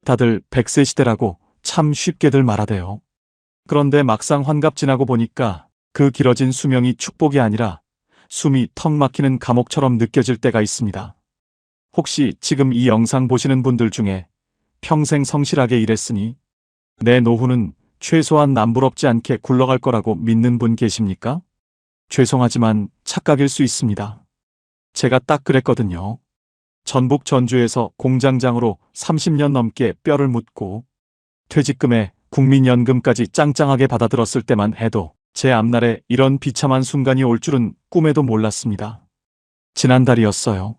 다들 100세 시대라고 참 쉽게들 말하대요. 그런데 막상 환갑 지나고 보니까 그 길어진 수명이 축복이 아니라 숨이 턱 막히는 감옥처럼 느껴질 때가 있습니다. 혹시 지금 이 영상 보시는 분들 중에 평생 성실하게 일했으니 내 노후는 최소한 남부럽지 않게 굴러갈 거라고 믿는 분 계십니까? 죄송하지만 착각일 수 있습니다. 제가 딱 그랬거든요. 전북 전주에서 공장장으로 30년 넘게 뼈를 묻고 퇴직금에 국민연금까지 짱짱하게 받아들었을 때만 해도 제 앞날에 이런 비참한 순간이 올 줄은 꿈에도 몰랐습니다. 지난달이었어요.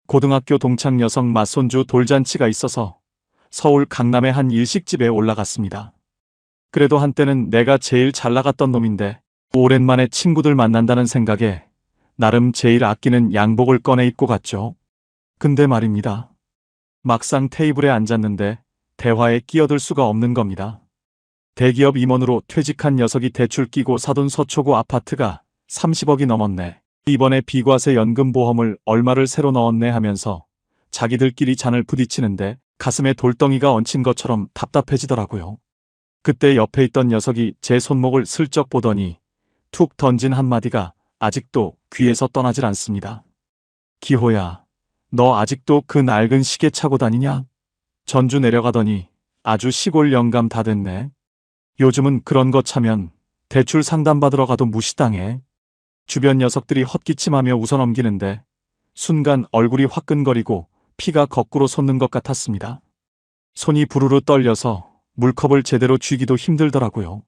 고등학교 동창 여성 맞손주 돌잔치가 있어서 서울 강남의 한 일식집에 올라갔습니다. 그래도 한때는 내가 제일 잘 나갔던 놈인데 오랜만에 친구들 만난다는 생각에 나름 제일 아끼는 양복을 꺼내 입고 갔죠. 근데 말입니다. 막상 테이블에 앉았는데 대화에 끼어들 수가 없는 겁니다. 대기업 임원으로 퇴직한 녀석이 대출 끼고 사둔 서초구 아파트가 30억이 넘었네. 이번에 비과세 연금보험을 얼마를 새로 넣었네 하면서 자기들끼리 잔을 부딪히는데 가슴에 돌덩이가 얹힌 것처럼 답답해지더라고요. 그때 옆에 있던 녀석이 제 손목을 슬쩍 보더니 툭 던진 한마디가 아직도 귀에서 떠나질 않습니다. 기호야, 너 아직도 그 낡은 시계 차고 다니냐? 전주 내려가더니 아주 시골 영감 다 됐네. 요즘은 그런 거 차면 대출 상담받으러 가도 무시당해. 주변 녀석들이 헛기침하며 웃어넘기는데 순간 얼굴이 화끈거리고 피가 거꾸로 솟는 것 같았습니다. 손이 부르르 떨려서 물컵을 제대로 쥐기도 힘들더라고요.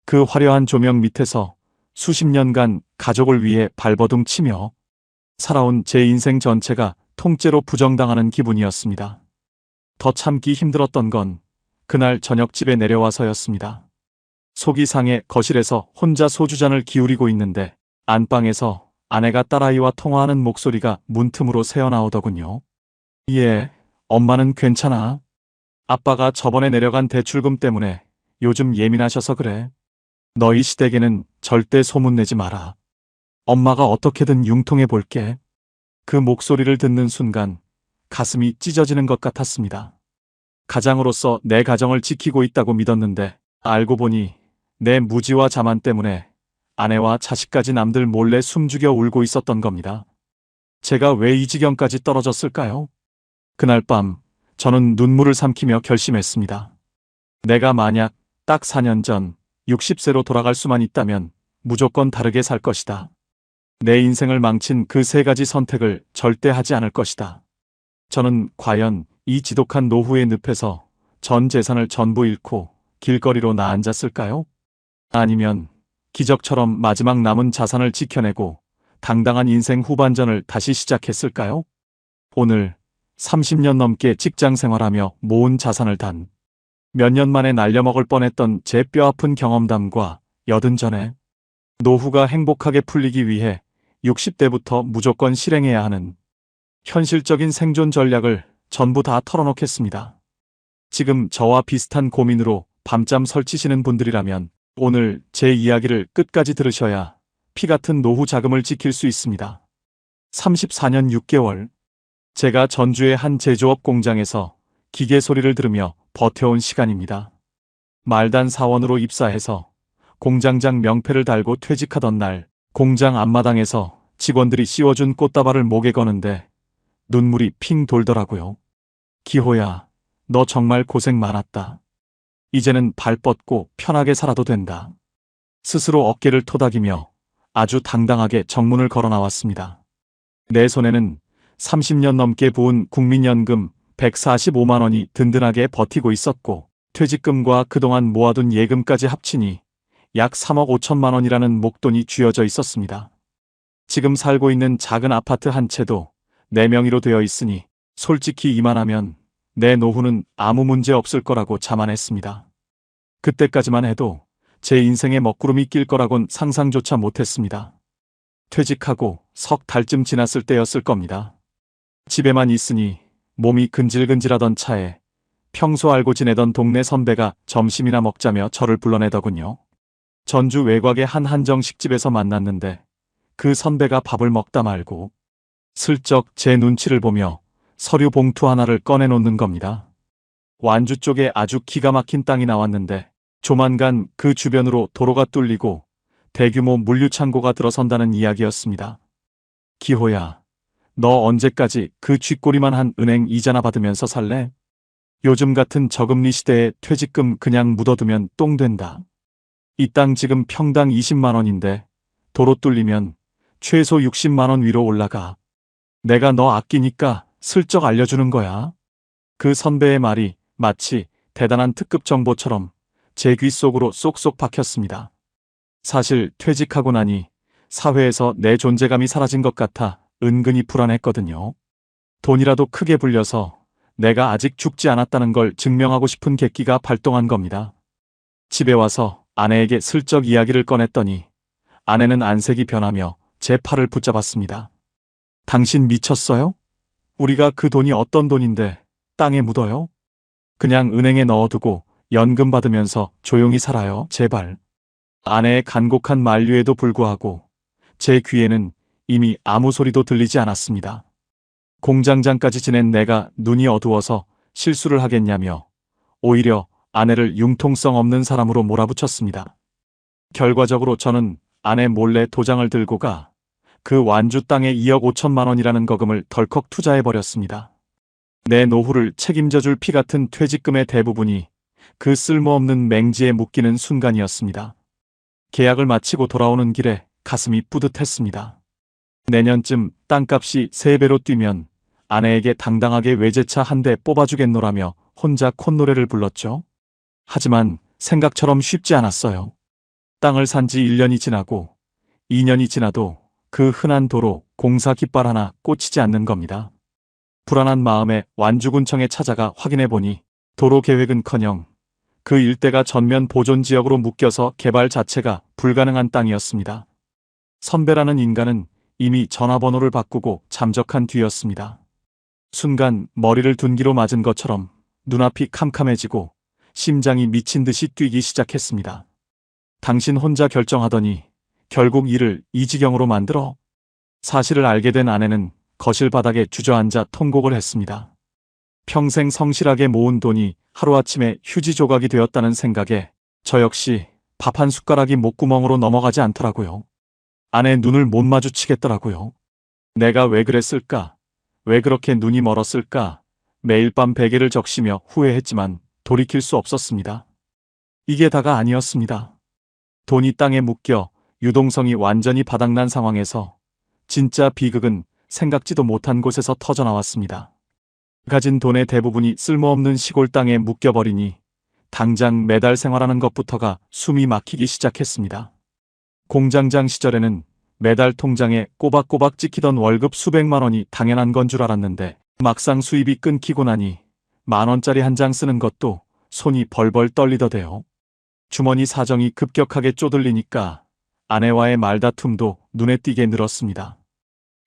그 화려한 조명 밑에서 수십 년간 가족을 위해 발버둥 치며 살아온 제 인생 전체가 통째로 부정당하는 기분이었습니다. 더 참기 힘들었던 건 그날 저녁 집에 내려와서였습니다. 속이 상해 거실에서 혼자 소주잔을 기울이고 있는데 안방에서 아내가 딸아이와 통화하는 목소리가 문틈으로 새어나오더군요. 예, 엄마는 괜찮아. 아빠가 저번에 내려간 대출금 때문에 요즘 예민하셔서 그래. 너희 시댁에는 절대 소문내지 마라. 엄마가 어떻게든 융통해 볼게. 그 목소리를 듣는 순간 가슴이 찢어지는 것 같았습니다. 가장으로서 내 가정을 지키고 있다고 믿었는데 알고 보니 내 무지와 자만 때문에 아내와 자식까지 남들 몰래 숨죽여 울고 있었던 겁니다. 제가 왜 이 지경까지 떨어졌을까요? 그날 밤 저는 눈물을 삼키며 결심했습니다. 내가 만약 딱 4년 전 60세로 돌아갈 수만 있다면 무조건 다르게 살 것이다. 내 인생을 망친 그 3가지 선택을 절대 하지 않을 것이다. 저는 과연 이 지독한 노후의 늪에서 전 재산을 전부 잃고 길거리로 나앉았을까요? 아니면 기적처럼 마지막 남은 자산을 지켜내고 당당한 인생 후반전을 다시 시작했을까요? 오늘 30년 넘게 직장 생활하며 모은 자산을 단 몇 년 만에 날려먹을 뻔했던 제 뼈아픈 경험담과 80전에 노후가 행복하게 풀리기 위해 60대부터 무조건 실행해야 하는 현실적인 생존 전략을 전부 다 털어놓겠습니다. 지금 저와 비슷한 고민으로 밤잠 설치시는 분들이라면 오늘 제 이야기를 끝까지 들으셔야 피 같은 노후 자금을 지킬 수 있습니다. 34년 6개월 제가 전주의 한 제조업 공장에서 기계 소리를 들으며 버텨온 시간입니다. 말단 사원으로 입사해서 공장장 명패를 달고 퇴직하던 날 공장 앞마당에서 직원들이 씌워준 꽃다발을 목에 거는데 눈물이 핑 돌더라고요. 기호야, 너 정말 고생 많았다. 이제는 발 뻗고 편하게 살아도 된다. 스스로 어깨를 토닥이며 아주 당당하게 정문을 걸어 나왔습니다. 내 손에는 30년 넘게 부은 국민연금 145만 원이 든든하게 버티고 있었고 퇴직금과 그동안 모아둔 예금까지 합치니 약 3억 5천만 원이라는 목돈이 쥐어져 있었습니다. 지금 살고 있는 작은 아파트 한 채도 내 명의로 되어 있으니 솔직히 이만하면 내 노후는 아무 문제 없을 거라고 자만했습니다. 그때까지만 해도 제 인생에 먹구름이 낄 거라곤 상상조차 못했습니다. 퇴직하고 석 달쯤 지났을 때였을 겁니다. 집에만 있으니 몸이 근질근질하던 차에 평소 알고 지내던 동네 선배가 점심이나 먹자며 저를 불러내더군요. 전주 외곽의 한 한정식집에서 만났는데 그 선배가 밥을 먹다 말고 슬쩍 제 눈치를 보며 서류 봉투 하나를 꺼내놓는 겁니다. 완주 쪽에 아주 기가 막힌 땅이 나왔는데 조만간 그 주변으로 도로가 뚫리고 대규모 물류창고가 들어선다는 이야기였습니다. 기호야, 너 언제까지 그 쥐꼬리만 한 은행 이자나 받으면서 살래? 요즘 같은 저금리 시대에 퇴직금 그냥 묻어두면 똥 된다. 이 땅 지금 평당 20만 원인데 도로 뚫리면 최소 60만 원 위로 올라가. 내가 너 아끼니까 슬쩍 알려주는 거야. 그 선배의 말이 마치 대단한 특급 정보처럼 제 귀 속으로 쏙쏙 박혔습니다. 사실 퇴직하고 나니 사회에서 내 존재감이 사라진 것 같아 은근히 불안했거든요. 돈이라도 크게 불려서 내가 아직 죽지 않았다는 걸 증명하고 싶은 객기가 발동한 겁니다. 집에 와서 아내에게 슬쩍 이야기를 꺼냈더니 아내는 안색이 변하며 제 팔을 붙잡았습니다. 당신 미쳤어요? 우리가 그 돈이 어떤 돈인데 땅에 묻어요? 그냥 은행에 넣어두고 연금 받으면서 조용히 살아요, 제발. 아내의 간곡한 만류에도 불구하고 제 귀에는 이미 아무 소리도 들리지 않았습니다. 공장장까지 지낸 내가 눈이 어두워서 실수를 하겠냐며 오히려 아내를 융통성 없는 사람으로 몰아붙였습니다. 결과적으로 저는 아내 몰래 도장을 들고 가 그 완주 땅에 2억 5천만 원이라는 거금을 덜컥 투자해버렸습니다. 내 노후를 책임져 줄 피 같은 퇴직금의 대부분이 그 쓸모없는 맹지에 묶이는 순간이었습니다. 계약을 마치고 돌아오는 길에 가슴이 뿌듯했습니다. 내년쯤 땅값이 3배로 뛰면 아내에게 당당하게 외제차 한 대 뽑아주겠노라며 혼자 콧노래를 불렀죠. 하지만 생각처럼 쉽지 않았어요. 땅을 산 지 1년이 지나고 2년이 지나도 그 흔한 도로 공사 깃발 하나 꽂히지 않는 겁니다. 불안한 마음에 완주군청에 찾아가 확인해보니 도로 계획은커녕 그 일대가 전면 보존지역으로 묶여서 개발 자체가 불가능한 땅이었습니다. 선배라는 인간은 이미 전화번호를 바꾸고 잠적한 뒤였습니다. 순간 머리를 둔기로 맞은 것처럼 눈앞이 캄캄해지고 심장이 미친 듯이 뛰기 시작했습니다. 당신 혼자 결정하더니 결국 일을 이 지경으로 만들어? 사실을 알게 된 아내는 거실 바닥에 주저앉아 통곡을 했습니다. 평생 성실하게 모은 돈이 하루아침에 휴지 조각이 되었다는 생각에 저 역시 밥 한 숟가락이 목구멍으로 넘어가지 않더라고요. 아내 눈을 못 마주치겠더라고요. 내가 왜 그랬을까? 왜 그렇게 눈이 멀었을까? 매일 밤 베개를 적시며 후회했지만 돌이킬 수 없었습니다. 이게 다가 아니었습니다. 돈이 땅에 묶여 유동성이 완전히 바닥난 상황에서 진짜 비극은 생각지도 못한 곳에서 터져나왔습니다. 가진 돈의 대부분이 쓸모없는 시골 땅에 묶여버리니 당장 매달 생활하는 것부터가 숨이 막히기 시작했습니다. 공장장 시절에는 매달 통장에 꼬박꼬박 찍히던 월급 수백만 원이 당연한 건 줄 알았는데 막상 수입이 끊기고 나니 10,000원짜리 한 장 쓰는 것도 손이 벌벌 떨리더대요. 주머니 사정이 급격하게 쪼들리니까 아내와의 말다툼도 눈에 띄게 늘었습니다.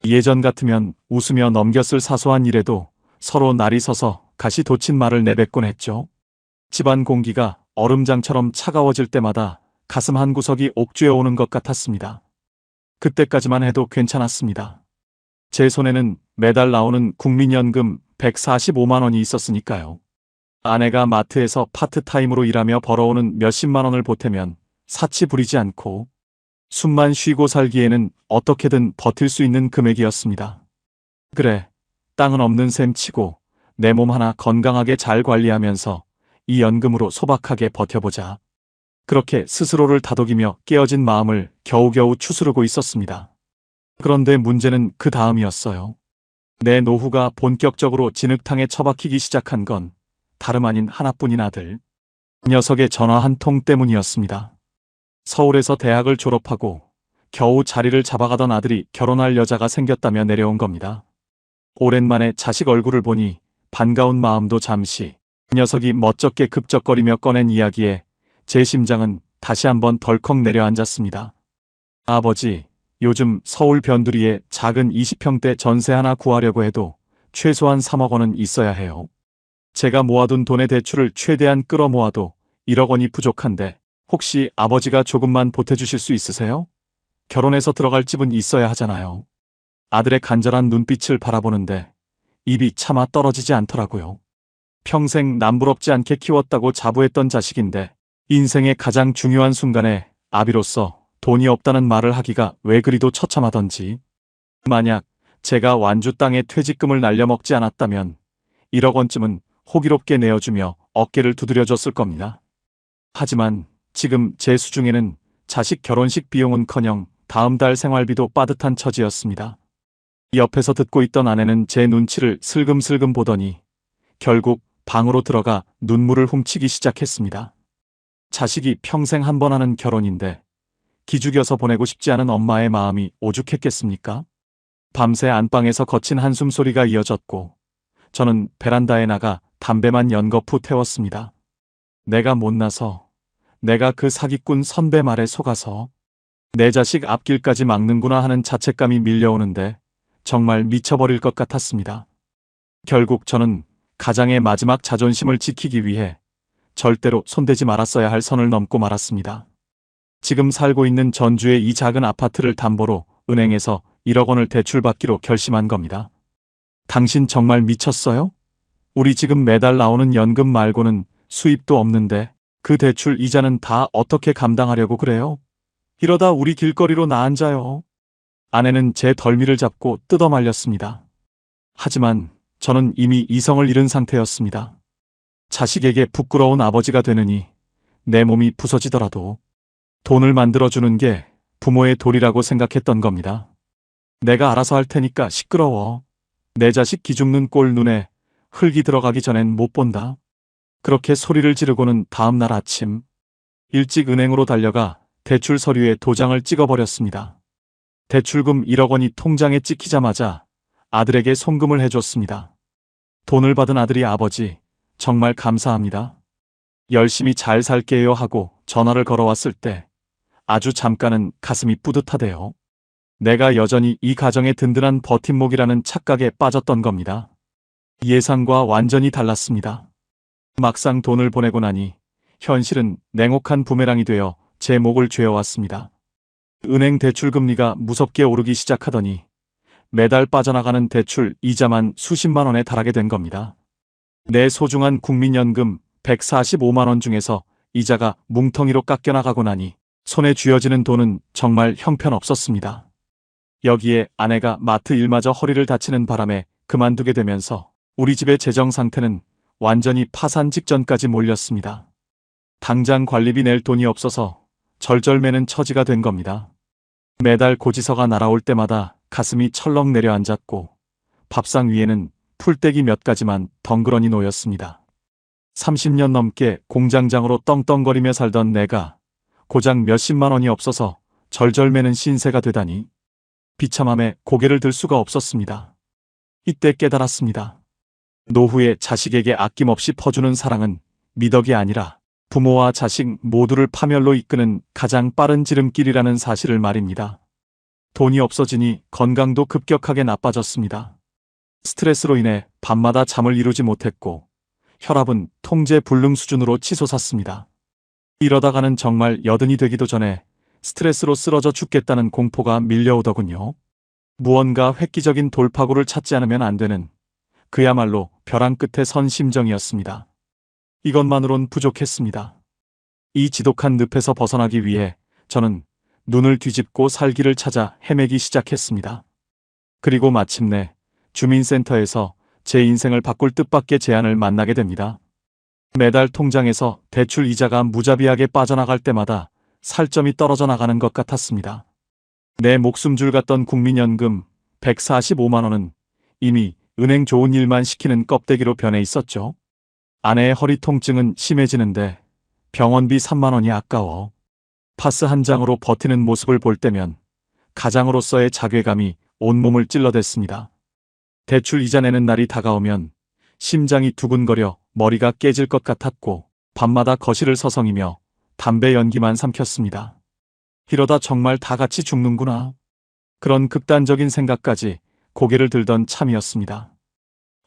예전 같으면 웃으며 넘겼을 사소한 일에도 서로 날이 서서 가시 돋친 말을 내뱉곤 했죠. 집안 공기가 얼음장처럼 차가워질 때마다 가슴 한 구석이 옥죄어 오는 것 같았습니다. 그때까지만 해도 괜찮았습니다. 제 손에는 매달 나오는 국민연금 145만 원이 있었으니까요. 아내가 마트에서 파트타임으로 일하며 벌어오는 몇십만 원을 보태면 사치 부리지 않고 숨만 쉬고 살기에는 어떻게든 버틸 수 있는 금액이었습니다. 그래, 땅은 없는 셈 치고 내 몸 하나 건강하게 잘 관리하면서 이 연금으로 소박하게 버텨보자. 그렇게 스스로를 다독이며 깨어진 마음을 겨우겨우 추스르고 있었습니다. 그런데 문제는 그 다음이었어요. 내 노후가 본격적으로 진흙탕에 처박히기 시작한 건 다름 아닌 하나뿐인 아들. 녀석의 전화 한 통 때문이었습니다. 서울에서 대학을 졸업하고 겨우 자리를 잡아가던 아들이 결혼할 여자가 생겼다며 내려온 겁니다. 오랜만에 자식 얼굴을 보니 반가운 마음도 잠시, 녀석이 멋쩍게 급적거리며 꺼낸 이야기에 제 심장은 다시 한번 덜컥 내려앉았습니다. 아버지, 요즘 서울 변두리에 작은 20평대 전세 하나 구하려고 해도 최소한 3억 원은 있어야 해요. 제가 모아둔 돈의 대출을 최대한 끌어모아도 1억 원이 부족한데 혹시 아버지가 조금만 보태주실 수 있으세요? 결혼해서 들어갈 집은 있어야 하잖아요. 아들의 간절한 눈빛을 바라보는데 입이 차마 떨어지지 않더라고요. 평생 남부럽지 않게 키웠다고 자부했던 자식인데 인생의 가장 중요한 순간에 아비로서 돈이 없다는 말을 하기가 왜 그리도 처참하던지. 만약 제가 완주 땅에 퇴직금을 날려먹지 않았다면 1억 원쯤은 호기롭게 내어주며 어깨를 두드려줬을 겁니다. 하지만 지금 제 수중에는 자식 결혼식 비용은커녕 다음 달 생활비도 빠듯한 처지였습니다. 옆에서 듣고 있던 아내는 제 눈치를 슬금슬금 보더니 결국 방으로 들어가 눈물을 훔치기 시작했습니다. 자식이 평생 한 번 하는 결혼인데 기죽여서 보내고 싶지 않은 엄마의 마음이 오죽했겠습니까? 밤새 안방에서 거친 한숨 소리가 이어졌고 저는 베란다에 나가 담배만 연거푸 태웠습니다. 내가 못나서, 내가 그 사기꾼 선배 말에 속아서 내 자식 앞길까지 막는구나 하는 자책감이 밀려오는데 정말 미쳐버릴 것 같았습니다. 결국 저는 가장의 마지막 자존심을 지키기 위해 절대로 손대지 말았어야 할 선을 넘고 말았습니다. 지금 살고 있는 전주의 이 작은 아파트를 담보로 은행에서 1억 원을 대출받기로 결심한 겁니다. 당신 정말 미쳤어요? 우리 지금 매달 나오는 연금 말고는 수입도 없는데 그 대출 이자는 다 어떻게 감당하려고 그래요? 이러다 우리 길거리로 나앉아요. 아내는 제 덜미를 잡고 뜯어 말렸습니다. 하지만 저는 이미 이성을 잃은 상태였습니다. 자식에게 부끄러운 아버지가 되느니 내 몸이 부서지더라도 돈을 만들어주는 게 부모의 도리라고 생각했던 겁니다. 내가 알아서 할 테니까 시끄러워. 내 자식 기죽는 꼴 눈에 흙이 들어가기 전엔 못 본다. 그렇게 소리를 지르고는 다음 날 아침 일찍 은행으로 달려가 대출 서류에 도장을 찍어버렸습니다. 대출금 1억 원이 통장에 찍히자마자 아들에게 송금을 해줬습니다. 돈을 받은 아들이 아버지, 정말 감사합니다. 열심히 잘 살게요 하고 전화를 걸어왔을 때 아주 잠깐은 가슴이 뿌듯하대요. 내가 여전히 이 가정의 든든한 버팀목이라는 착각에 빠졌던 겁니다. 예상과 완전히 달랐습니다. 막상 돈을 보내고 나니 현실은 냉혹한 부메랑이 되어 제 목을 죄어왔습니다. 은행 대출 금리가 무섭게 오르기 시작하더니 매달 빠져나가는 대출 이자만 수십만 원에 달하게 된 겁니다. 내 소중한 국민연금 145만 원 중에서 이자가 뭉텅이로 깎여나가고 나니 손에 쥐어지는 돈은 정말 형편없었습니다. 여기에 아내가 마트 일마저 허리를 다치는 바람에 그만두게 되면서 우리 집의 재정 상태는 완전히 파산 직전까지 몰렸습니다. 당장 관리비 낼 돈이 없어서 절절매는 처지가 된 겁니다. 매달 고지서가 날아올 때마다 가슴이 철렁 내려앉았고 밥상 위에는 풀떼기 몇 가지만 덩그러니 놓였습니다. 30년 넘게 공장장으로 떵떵거리며 살던 내가 고작 몇십만 원이 없어서 절절매는 신세가 되다니 비참함에 고개를 들 수가 없었습니다. 이때 깨달았습니다. 노후에 자식에게 아낌없이 퍼주는 사랑은 미덕이 아니라 부모와 자식 모두를 파멸로 이끄는 가장 빠른 지름길이라는 사실을 말입니다. 돈이 없어지니 건강도 급격하게 나빠졌습니다. 스트레스로 인해 밤마다 잠을 이루지 못했고 혈압은 통제 불능 수준으로 치솟았습니다. 이러다가는 정말 여든이 되기도 전에 스트레스로 쓰러져 죽겠다는 공포가 밀려오더군요. 무언가 획기적인 돌파구를 찾지 않으면 안 되는 그야말로 벼랑 끝에 선 심정이었습니다. 이것만으론 부족했습니다. 이 지독한 늪에서 벗어나기 위해 저는 눈을 뒤집고 살기를 찾아 헤매기 시작했습니다. 그리고 마침내 주민센터에서 제 인생을 바꿀 뜻밖의 제안을 만나게 됩니다. 매달 통장에서 대출 이자가 무자비하게 빠져나갈 때마다 살점이 떨어져 나가는 것 같았습니다. 내 목숨줄 같던 국민연금 145만 원은 이미 은행 좋은 일만 시키는 껍데기로 변해 있었죠. 아내의 허리 통증은 심해지는데 병원비 3만 원이 아까워. 파스 한 장으로 버티는 모습을 볼 때면 가장으로서의 자괴감이 온몸을 찔러댔습니다. 대출 이자 내는 날이 다가오면 심장이 두근거려 머리가 깨질 것 같았고 밤마다 거실을 서성이며 담배 연기만 삼켰습니다. 이러다 정말 다 같이 죽는구나. 그런 극단적인 생각까지 고개를 들던 참이었습니다.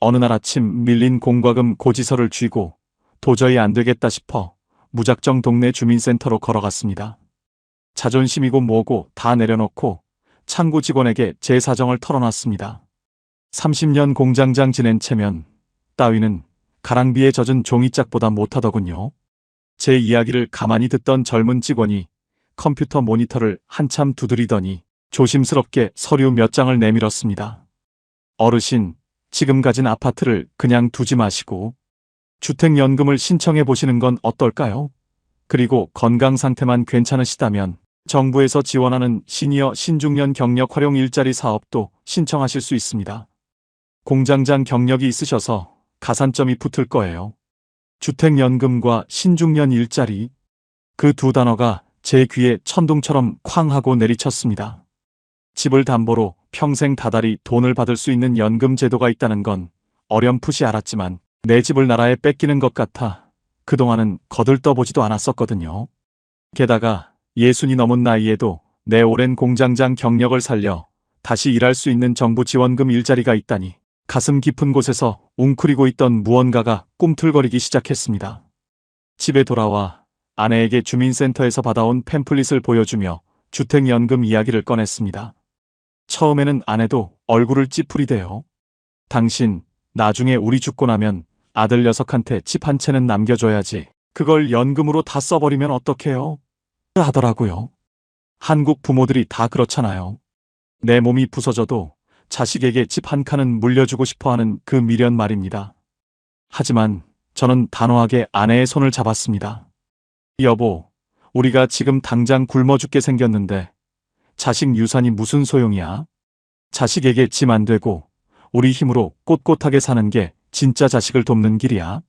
어느 날 아침 밀린 공과금 고지서를 쥐고 도저히 안 되겠다 싶어 무작정 동네 주민센터로 걸어갔습니다. 자존심이고 뭐고 다 내려놓고 창구 직원에게 제 사정을 털어놨습니다. 30년 공장장 지낸 체면 따위는 가랑비에 젖은 종이짝보다 못하더군요. 제 이야기를 가만히 듣던 젊은 직원이 컴퓨터 모니터를 한참 두드리더니 조심스럽게 서류 몇 장을 내밀었습니다. 어르신, 지금 가진 아파트를 그냥 두지 마시고 주택연금을 신청해 보시는 건 어떨까요? 그리고 건강 상태만 괜찮으시다면 정부에서 지원하는 시니어 신중년 경력 활용 일자리 사업도 신청하실 수 있습니다. 공장장 경력이 있으셔서 가산점이 붙을 거예요. 주택연금과 신중년 일자리, 그 두 단어가 제 귀에 천둥처럼 쾅 하고 내리쳤습니다. 집을 담보로 평생 다달이 돈을 받을 수 있는 연금 제도가 있다는 건 어렴풋이 알았지만 내 집을 나라에 뺏기는 것 같아 그동안은 거들떠보지도 않았었거든요. 게다가 60이 넘은 나이에도 내 오랜 공장장 경력을 살려 다시 일할 수 있는 정부 지원금 일자리가 있다니 가슴 깊은 곳에서 웅크리고 있던 무언가가 꿈틀거리기 시작했습니다. 집에 돌아와 아내에게 주민센터에서 받아온 팸플릿을 보여주며 주택연금 이야기를 꺼냈습니다. 처음에는 아내도 얼굴을 찌푸리대요. 당신, 나중에 우리 죽고 나면 아들 녀석한테 집 한 채는 남겨줘야지. 그걸 연금으로 다 써버리면 어떡해요? 하더라고요. 한국 부모들이 다 그렇잖아요. 내 몸이 부서져도 자식에게 집 한 칸은 물려주고 싶어하는 그 미련 말입니다. 하지만 저는 단호하게 아내의 손을 잡았습니다. 여보, 우리가 지금 당장 굶어 죽게 생겼는데 자식 유산이 무슨 소용이야? 자식에게 짐 안 되고 우리 힘으로 꼿꼿하게 사는 게 진짜 자식을 돕는 길이야.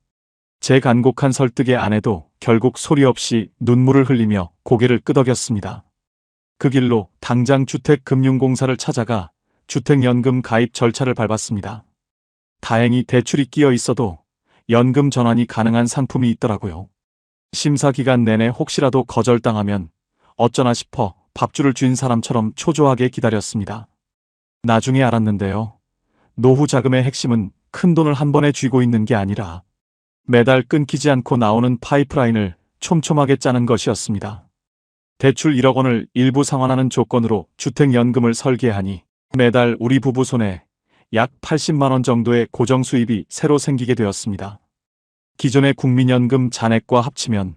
제 간곡한 설득에 아내도 결국 소리 없이 눈물을 흘리며 고개를 끄덕였습니다. 그 길로 당장 주택금융공사를 찾아가 주택연금 가입 절차를 밟았습니다. 다행히 대출이 끼어 있어도 연금 전환이 가능한 상품이 있더라고요. 심사 기간 내내 혹시라도 거절당하면 어쩌나 싶어 밥줄을 쥔 사람처럼 초조하게 기다렸습니다. 나중에 알았는데요. 노후 자금의 핵심은 큰돈을 한 번에 쥐고 있는 게 아니라 매달 끊기지 않고 나오는 파이프라인을 촘촘하게 짜는 것이었습니다. 대출 1억 원을 일부 상환하는 조건으로 주택연금을 설계하니 매달 우리 부부 손에 약 80만 원 정도의 고정 수입이 새로 생기게 되었습니다. 기존의 국민연금 잔액과 합치면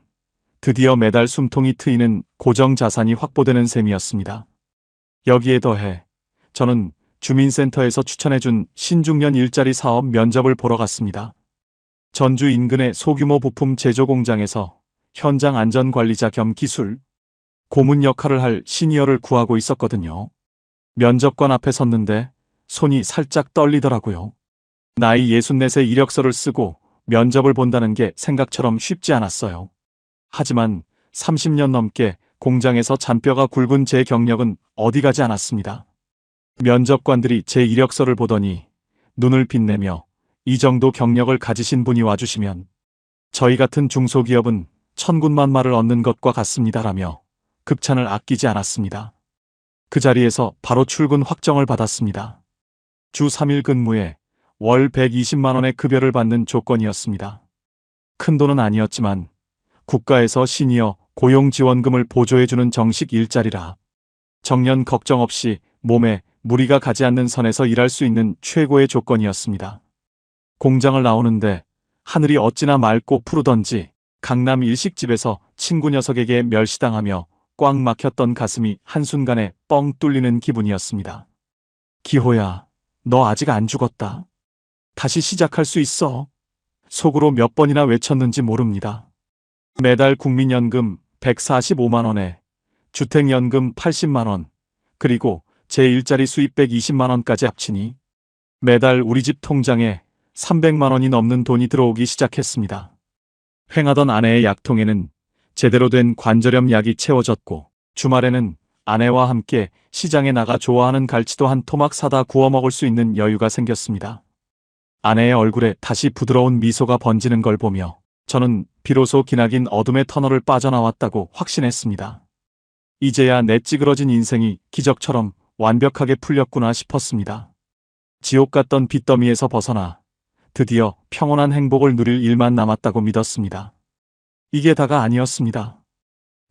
드디어 매달 숨통이 트이는 고정 자산이 확보되는 셈이었습니다. 여기에 더해 저는 주민센터에서 추천해준 신중년 일자리 사업 면접을 보러 갔습니다. 전주 인근의 소규모 부품 제조 공장에서 현장 안전관리자 겸 기술, 고문 역할을 할 시니어를 구하고 있었거든요. 면접관 앞에 섰는데 손이 살짝 떨리더라고요. 나이 64세 이력서를 쓰고 면접을 본다는 게 생각처럼 쉽지 않았어요. 하지만 30년 넘게 공장에서 잔뼈가 굵은 제 경력은 어디 가지 않았습니다. 면접관들이 제 이력서를 보더니 눈을 빛내며 이 정도 경력을 가지신 분이 와주시면 저희 같은 중소기업은 천군만 마를 얻는 것과 같습니다라며 극찬을 아끼지 않았습니다. 그 자리에서 바로 출근 확정을 받았습니다. 주 3일 근무에 월 120만 원의 급여를 받는 조건이었습니다. 큰 돈은 아니었지만 국가에서 시니어 고용지원금을 보조해주는 정식 일자리라 정년 걱정 없이 몸에 무리가 가지 않는 선에서 일할 수 있는 최고의 조건이었습니다. 공장을 나오는데 하늘이 어찌나 맑고 푸르던지 강남 일식집에서 친구 녀석에게 멸시당하며 꽉 막혔던 가슴이 한순간에 뻥 뚫리는 기분이었습니다. 기호야, 너 아직 안 죽었다. 다시 시작할 수 있어. 속으로 몇 번이나 외쳤는지 모릅니다. 매달 국민연금 145만 원에 주택연금 80만 원, 그리고 제 일자리 수입 120만 원까지 합치니 매달 우리 집 통장에 300만 원이 넘는 돈이 들어오기 시작했습니다. 횡하던 아내의 약통에는 제대로 된 관절염 약이 채워졌고 주말에는 아내와 함께 시장에 나가 좋아하는 갈치도 한 토막 사다 구워 먹을 수 있는 여유가 생겼습니다. 아내의 얼굴에 다시 부드러운 미소가 번지는 걸 보며 저는 비로소 기나긴 어둠의 터널을 빠져나왔다고 확신했습니다. 이제야 내 찌그러진 인생이 기적처럼 완벽하게 풀렸구나 싶었습니다. 지옥 같던 빚더미에서 벗어나 드디어 평온한 행복을 누릴 일만 남았다고 믿었습니다. 이게 다가 아니었습니다.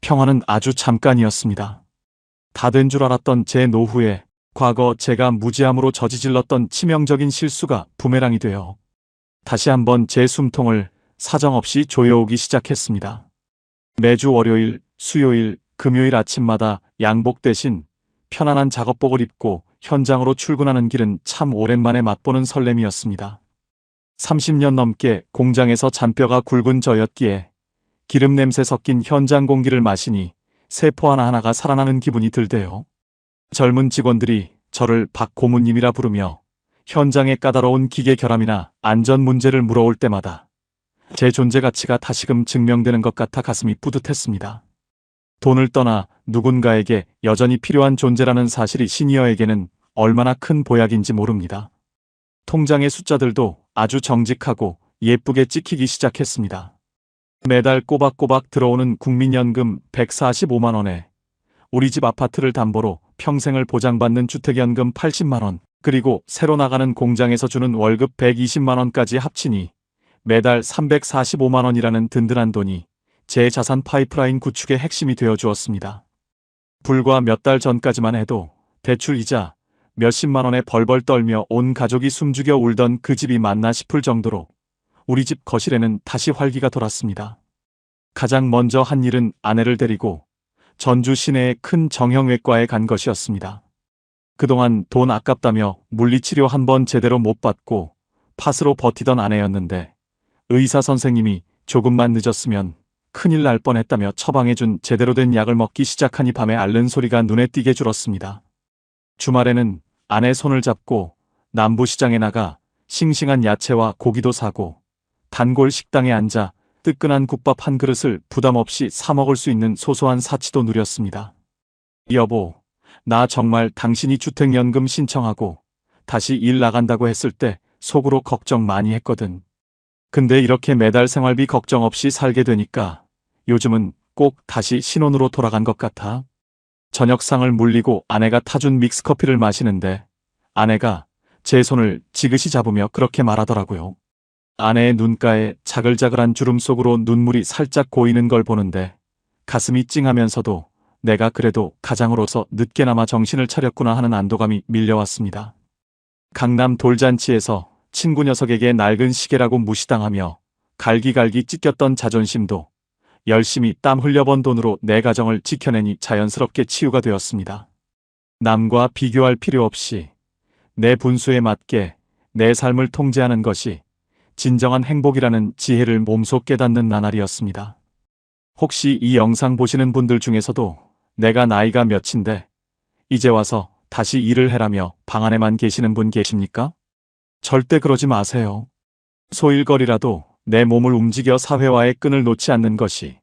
평화는 아주 잠깐이었습니다. 다 된 줄 알았던 제 노후에 과거 제가 무지함으로 저지질렀던 치명적인 실수가 부메랑이 되어 다시 한번 제 숨통을 사정없이 조여오기 시작했습니다. 매주 월요일, 수요일, 금요일 아침마다 양복 대신 편안한 작업복을 입고 현장으로 출근하는 길은 참 오랜만에 맛보는 설렘이었습니다. 30년 넘게 공장에서 잔뼈가 굵은 저였기에 기름 냄새 섞인 현장 공기를 마시니 세포 하나하나가 살아나는 기분이 들대요. 젊은 직원들이 저를 박 고문님이라 부르며 현장의 까다로운 기계 결함이나 안전 문제를 물어올 때마다 제 존재 가치가 다시금 증명되는 것 같아 가슴이 뿌듯했습니다. 돈을 떠나 누군가에게 여전히 필요한 존재라는 사실이 시니어에게는 얼마나 큰 보약인지 모릅니다. 통장의 숫자들도 아주 정직하고 예쁘게 찍히기 시작했습니다. 매달 꼬박꼬박 들어오는 국민연금 145만 원에 우리 집 아파트를 담보로 평생을 보장받는 주택연금 80만 원, 그리고 새로 나가는 공장에서 주는 월급 120만 원까지 합치니 매달 345만 원이라는 든든한 돈이 제 자산 파이프라인 구축의 핵심이 되어 주었습니다. 불과 몇 달 전까지만 해도 대출 이자 몇십만 원에 벌벌 떨며 온 가족이 숨죽여 울던 그 집이 맞나 싶을 정도로 우리 집 거실에는 다시 활기가 돌았습니다. 가장 먼저 한 일은 아내를 데리고 전주 시내의 큰 정형외과에 간 것이었습니다. 그동안 돈 아깝다며 물리치료 한 번 제대로 못 받고 팥으로 버티던 아내였는데 의사 선생님이 조금만 늦었으면 큰일 날 뻔했다며 처방해준 제대로 된 약을 먹기 시작하니 밤에 앓는 소리가 눈에 띄게 줄었습니다. 주말에는 아내 손을 잡고 남부시장에 나가 싱싱한 야채와 고기도 사고 단골 식당에 앉아 뜨끈한 국밥 한 그릇을 부담 없이 사 먹을 수 있는 소소한 사치도 누렸습니다. 여보, 나 정말 당신이 주택연금 신청하고 다시 일 나간다고 했을 때 속으로 걱정 많이 했거든. 근데 이렇게 매달 생활비 걱정 없이 살게 되니까 요즘은 꼭 다시 신혼으로 돌아간 것 같아. 저녁상을 물리고 아내가 타준 믹스커피를 마시는데 아내가 제 손을 지그시 잡으며 그렇게 말하더라고요. 아내의 눈가에 자글자글한 주름 속으로 눈물이 살짝 고이는 걸 보는데 가슴이 찡하면서도 내가 그래도 가장으로서 늦게나마 정신을 차렸구나 하는 안도감이 밀려왔습니다. 강남 돌잔치에서 친구 녀석에게 낡은 시계라고 무시당하며 갈기갈기 찢겼던 자존심도 열심히 땀 흘려번 돈으로 내 가정을 지켜내니 자연스럽게 치유가 되었습니다. 남과 비교할 필요 없이 내 분수에 맞게 내 삶을 통제하는 것이 진정한 행복이라는 지혜를 몸소 깨닫는 나날이었습니다. 혹시 이 영상 보시는 분들 중에서도 내가 나이가 몇인데 이제 와서 다시 일을 해라며 방 안에만 계시는 분 계십니까? 절대 그러지 마세요. 소일거리라도 내 몸을 움직여 사회와의 끈을 놓지 않는 것이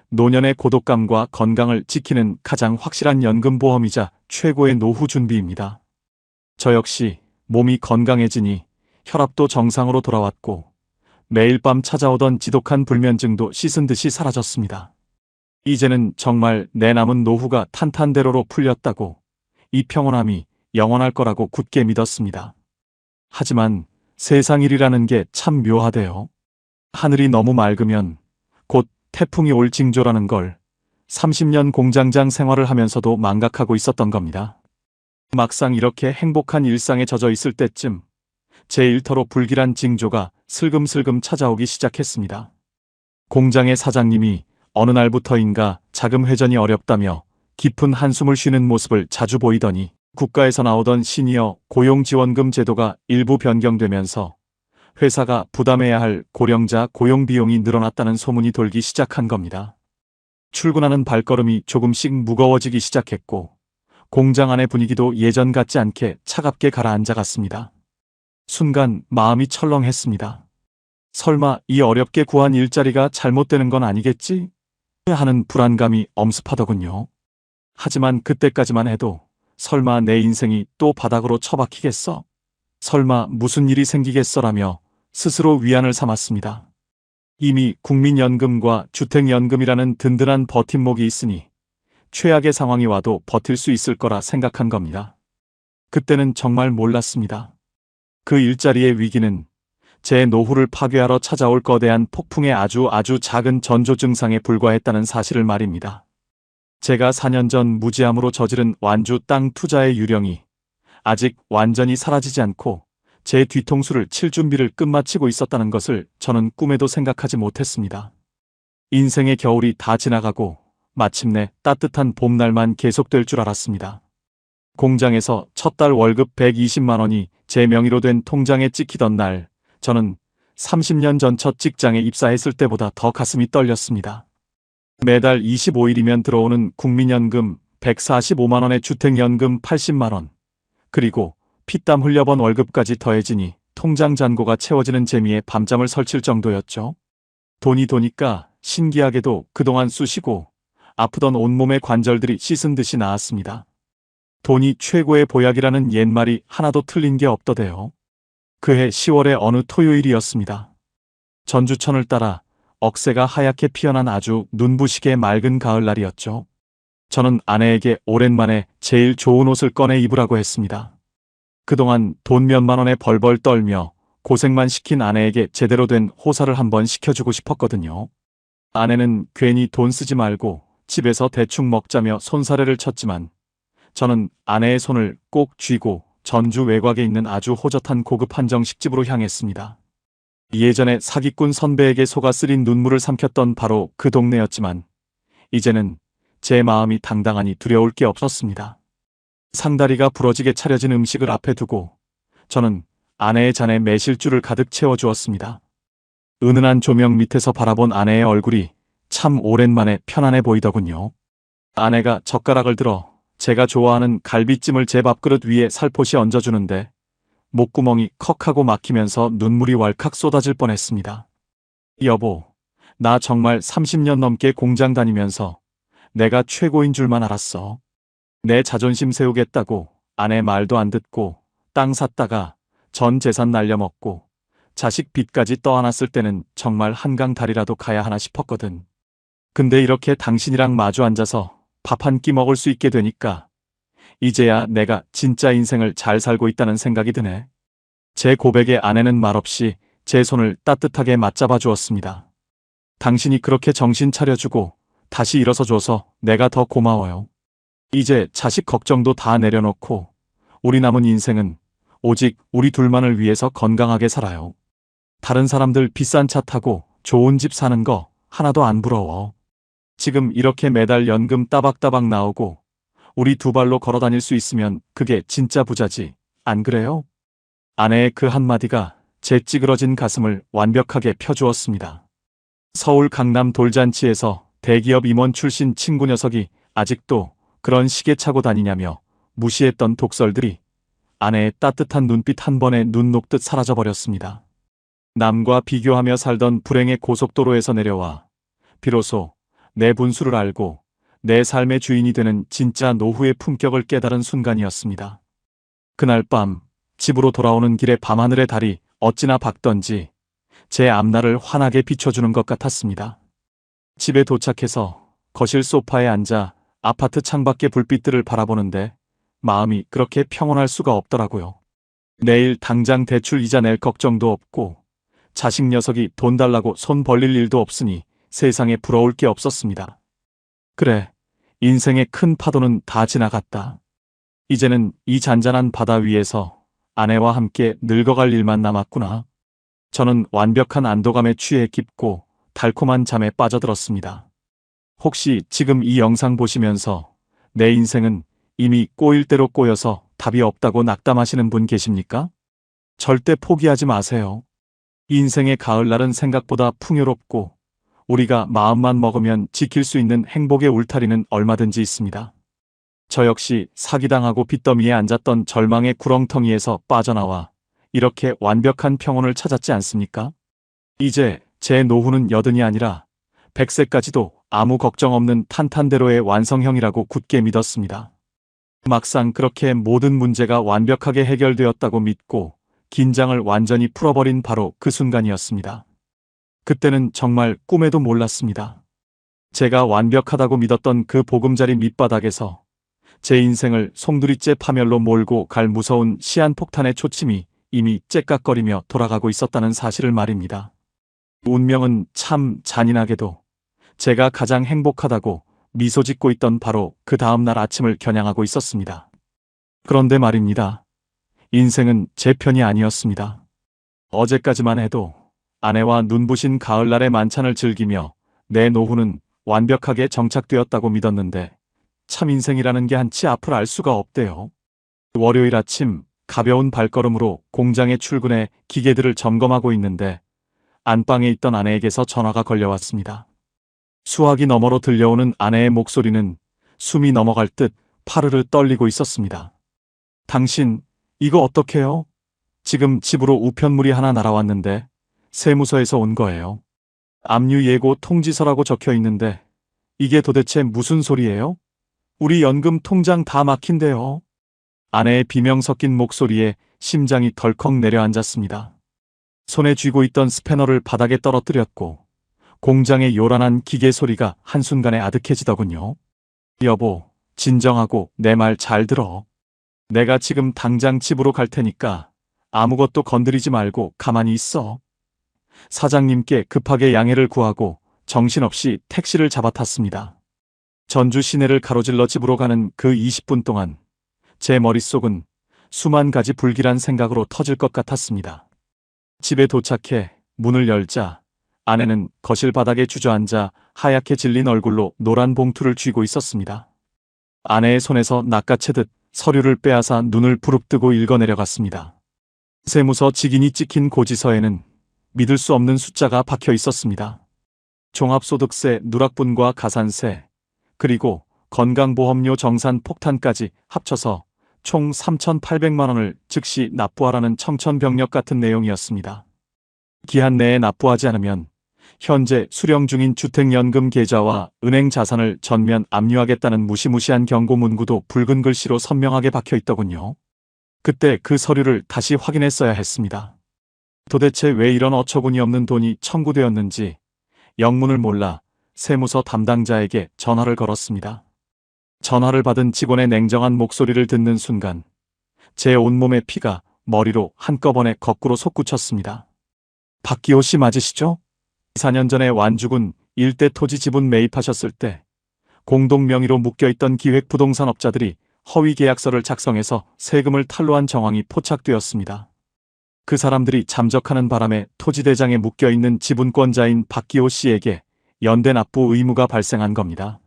노년의 고독감과 건강을 지키는 가장 확실한 연금보험이자 최고의 노후 준비입니다. 저 역시 몸이 건강해지니 혈압도 정상으로 돌아왔고 매일 밤 찾아오던 지독한 불면증도 씻은 듯이 사라졌습니다. 이제는 정말 내 남은 노후가 탄탄대로로 풀렸다고 이 평온함이 영원할 거라고 굳게 믿었습니다. 하지만 세상 일이라는 게 참 묘하대요. 하늘이 너무 맑으면 곧 태풍이 올 징조라는 걸 30년 공장장 생활을 하면서도 망각하고 있었던 겁니다. 막상 이렇게 행복한 일상에 젖어 있을 때쯤 제 일터로 불길한 징조가 슬금슬금 찾아오기 시작했습니다. 공장의 사장님이 어느 날부터인가 자금 회전이 어렵다며 깊은 한숨을 쉬는 모습을 자주 보이더니 국가에서 나오던 시니어 고용지원금 제도가 일부 변경되면서 회사가 부담해야 할 고령자 고용 비용이 늘어났다는 소문이 돌기 시작한 겁니다. 출근하는 발걸음이 조금씩 무거워지기 시작했고 공장 안의 분위기도 예전 같지 않게 차갑게 가라앉아갔습니다. 순간 마음이 철렁했습니다. 설마 이 어렵게 구한 일자리가 잘못되는 건 아니겠지? 하는 불안감이 엄습하더군요. 하지만 그때까지만 해도 설마 내 인생이 또 바닥으로 처박히겠어? 설마 무슨 일이 생기겠어라며 스스로 위안을 삼았습니다. 이미 국민연금과 주택연금이라는 든든한 버팀목이 있으니 최악의 상황이 와도 버틸 수 있을 거라 생각한 겁니다. 그때는 정말 몰랐습니다. 그 일자리의 위기는 제 노후를 파괴하러 찾아올 거대한 폭풍의 아주 작은 전조 증상에 불과했다는 사실을 말입니다. 제가 4년 전 무지함으로 저지른 완주 땅 투자의 유령이 아직 완전히 사라지지 않고 제 뒤통수를 칠 준비를 끝마치고 있었다는 것을 저는 꿈에도 생각하지 못했습니다. 인생의 겨울이 다 지나가고 마침내 따뜻한 봄날만 계속될 줄 알았습니다. 공장에서 첫 달 월급 120만 원이 제 명의로 된 통장에 찍히던 날, 저는 30년 전 첫 직장에 입사했을 때보다 더 가슴이 떨렸습니다. 매달 25일이면 들어오는 국민연금 145만 원에 주택연금 80만 원, 그리고 피땀 흘려 번 월급까지 더해지니 통장 잔고가 채워지는 재미에 밤잠을 설칠 정도였죠. 돈이 도니까 신기하게도 그동안 쑤시고 아프던 온몸의 관절들이 씻은 듯이 나았습니다. 돈이 최고의 보약이라는 옛말이 하나도 틀린 게 없더대요. 그해 10월의 어느 토요일이었습니다. 전주천을 따라 억새가 하얗게 피어난 아주 눈부시게 맑은 가을날이었죠. 저는 아내에게 오랜만에 제일 좋은 옷을 꺼내 입으라고 했습니다. 그동안 돈 몇만 원에 벌벌 떨며 고생만 시킨 아내에게 제대로 된 호사를 한번 시켜주고 싶었거든요. 아내는 괜히 돈 쓰지 말고 집에서 대충 먹자며 손사래를 쳤지만 저는 아내의 손을 꼭 쥐고 전주 외곽에 있는 아주 호젓한 고급 한정식집으로 향했습니다. 예전에 사기꾼 선배에게 속아 쓰린 눈물을 삼켰던 바로 그 동네였지만 이제는 제 마음이 당당하니 두려울 게 없었습니다. 상다리가 부러지게 차려진 음식을 앞에 두고 저는 아내의 잔에 매실주를 가득 채워주었습니다. 은은한 조명 밑에서 바라본 아내의 얼굴이 참 오랜만에 편안해 보이더군요. 아내가 젓가락을 들어 제가 좋아하는 갈비찜을 제 밥그릇 위에 살포시 얹어주는데 목구멍이 컥하고 막히면서 눈물이 왈칵 쏟아질 뻔했습니다. 여보, 나 정말 30년 넘게 공장 다니면서 내가 최고인 줄만 알았어. 내 자존심 세우겠다고 아내 말도 안 듣고 땅 샀다가 전 재산 날려먹고 자식 빚까지 떠안았을 때는 정말 한강 다리라도 가야 하나 싶었거든. 근데 이렇게 당신이랑 마주 앉아서 밥 한 끼 먹을 수 있게 되니까 이제야 내가 진짜 인생을 잘 살고 있다는 생각이 드네. 제 고백에 아내는 말없이 제 손을 따뜻하게 맞잡아 주었습니다. 당신이 그렇게 정신 차려주고 다시 일어서줘서 내가 더 고마워요. 이제 자식 걱정도 다 내려놓고 우리 남은 인생은 오직 우리 둘만을 위해서 건강하게 살아요. 다른 사람들 비싼 차 타고 좋은 집 사는 거 하나도 안 부러워. 지금 이렇게 매달 연금 따박따박 나오고 우리 두 발로 걸어 다닐 수 있으면 그게 진짜 부자지, 안 그래요? 아내의 그 한마디가 제 찌그러진 가슴을 완벽하게 펴주었습니다. 서울 강남 돌잔치에서 대기업 임원 출신 친구 녀석이 아직도 그런 시계 차고 다니냐며 무시했던 독설들이 아내의 따뜻한 눈빛 한 번에 눈 녹듯 사라져버렸습니다. 남과 비교하며 살던 불행의 고속도로에서 내려와 비로소 내 분수를 알고 내 삶의 주인이 되는 진짜 노후의 품격을 깨달은 순간이었습니다. 그날 밤 집으로 돌아오는 길에 밤하늘의 달이 어찌나 밝던지 제 앞날을 환하게 비춰주는 것 같았습니다. 집에 도착해서 거실 소파에 앉아 아파트 창밖의 불빛들을 바라보는데 마음이 그렇게 평온할 수가 없더라고요. 내일 당장 대출 이자 낼 걱정도 없고 자식 녀석이 돈 달라고 손 벌릴 일도 없으니 세상에 부러울 게 없었습니다. 그래, 인생의 큰 파도는 다 지나갔다. 이제는 이 잔잔한 바다 위에서 아내와 함께 늙어갈 일만 남았구나. 저는 완벽한 안도감에 취해 깊고 달콤한 잠에 빠져들었습니다. 혹시 지금 이 영상 보시면서 내 인생은 이미 꼬일 대로 꼬여서 답이 없다고 낙담하시는 분 계십니까? 절대 포기하지 마세요. 인생의 가을날은 생각보다 풍요롭고 우리가 마음만 먹으면 지킬 수 있는 행복의 울타리는 얼마든지 있습니다. 저 역시 사기당하고 빚더미에 앉았던 절망의 구렁텅이에서 빠져나와 이렇게 완벽한 평온을 찾았지 않습니까? 이제 제 노후는 80이 아니라 100세까지도 아무 걱정 없는 탄탄대로의 완성형이라고 굳게 믿었습니다. 막상 그렇게 모든 문제가 완벽하게 해결되었다고 믿고 긴장을 완전히 풀어버린 바로 그 순간이었습니다. 그때는 정말 꿈에도 몰랐습니다. 제가 완벽하다고 믿었던 그 보금자리 밑바닥에서 제 인생을 송두리째 파멸로 몰고 갈 무서운 시한폭탄의 초침이 이미 째깍거리며 돌아가고 있었다는 사실을 말입니다. 운명은 참 잔인하게도 제가 가장 행복하다고 미소 짓고 있던 바로 그 다음날 아침을 겨냥하고 있었습니다. 그런데 말입니다. 인생은 제 편이 아니었습니다. 어제까지만 해도 아내와 눈부신 가을날의 만찬을 즐기며 내 노후는 완벽하게 정착되었다고 믿었는데 참 인생이라는 게 한치 앞을 알 수가 없대요. 월요일 아침 가벼운 발걸음으로 공장에 출근해 기계들을 점검하고 있는데 안방에 있던 아내에게서 전화가 걸려왔습니다. 수화기 너머로 들려오는 아내의 목소리는 숨이 넘어갈 듯 파르르 떨리고 있었습니다. 당신, 이거 어떡해요? 지금 집으로 우편물이 하나 날아왔는데 세무서에서 온 거예요. 압류 예고 통지서라고 적혀 있는데 이게 도대체 무슨 소리예요? 우리 연금 통장 다 막힌대요. 아내의 비명 섞인 목소리에 심장이 덜컥 내려앉았습니다. 손에 쥐고 있던 스패너를 바닥에 떨어뜨렸고 공장의 요란한 기계 소리가 한순간에 아득해지더군요. 여보, 진정하고 내 말 잘 들어. 내가 지금 당장 집으로 갈 테니까 아무것도 건드리지 말고 가만히 있어. 사장님께 급하게 양해를 구하고 정신없이 택시를 잡아탔습니다. 전주 시내를 가로질러 집으로 가는 그 20분 동안 제 머릿속은 수만 가지 불길한 생각으로 터질 것 같았습니다. 집에 도착해 문을 열자 아내는 거실 바닥에 주저앉아 하얗게 질린 얼굴로 노란 봉투를 쥐고 있었습니다. 아내의 손에서 낚아채듯 서류를 빼앗아 눈을 부릅뜨고 읽어내려갔습니다. 세무서 직인이 찍힌 고지서에는 믿을 수 없는 숫자가 박혀 있었습니다. 종합소득세 누락분과 가산세, 그리고 건강보험료 정산 폭탄까지 합쳐서 총 3,800만 원을 즉시 납부하라는 청천벽력 같은 내용이었습니다. 기한 내에 납부하지 않으면 현재 수령 중인 주택연금 계좌와 은행 자산을 전면 압류하겠다는 무시무시한 경고 문구도 붉은 글씨로 선명하게 박혀 있더군요. 그때 그 서류를 다시 확인했어야 했습니다. 도대체 왜 이런 어처구니 없는 돈이 청구되었는지 영문을 몰라 세무서 담당자에게 전화를 걸었습니다. 전화를 받은 직원의 냉정한 목소리를 듣는 순간 제 온몸의 피가 머리로 한꺼번에 거꾸로 솟구쳤습니다. 박기호 씨 맞으시죠? 4년 전에 완주군 일대 토지 지분 매입하셨을 때 공동 명의로 묶여있던 기획부동산업자들이 허위 계약서를 작성해서 세금을 탈루한 정황이 포착되었습니다. 그 사람들이 잠적하는 바람에 토지대장에 묶여있는 지분권자인 박기호 씨에게 연대 납부 의무가 발생한 겁니다.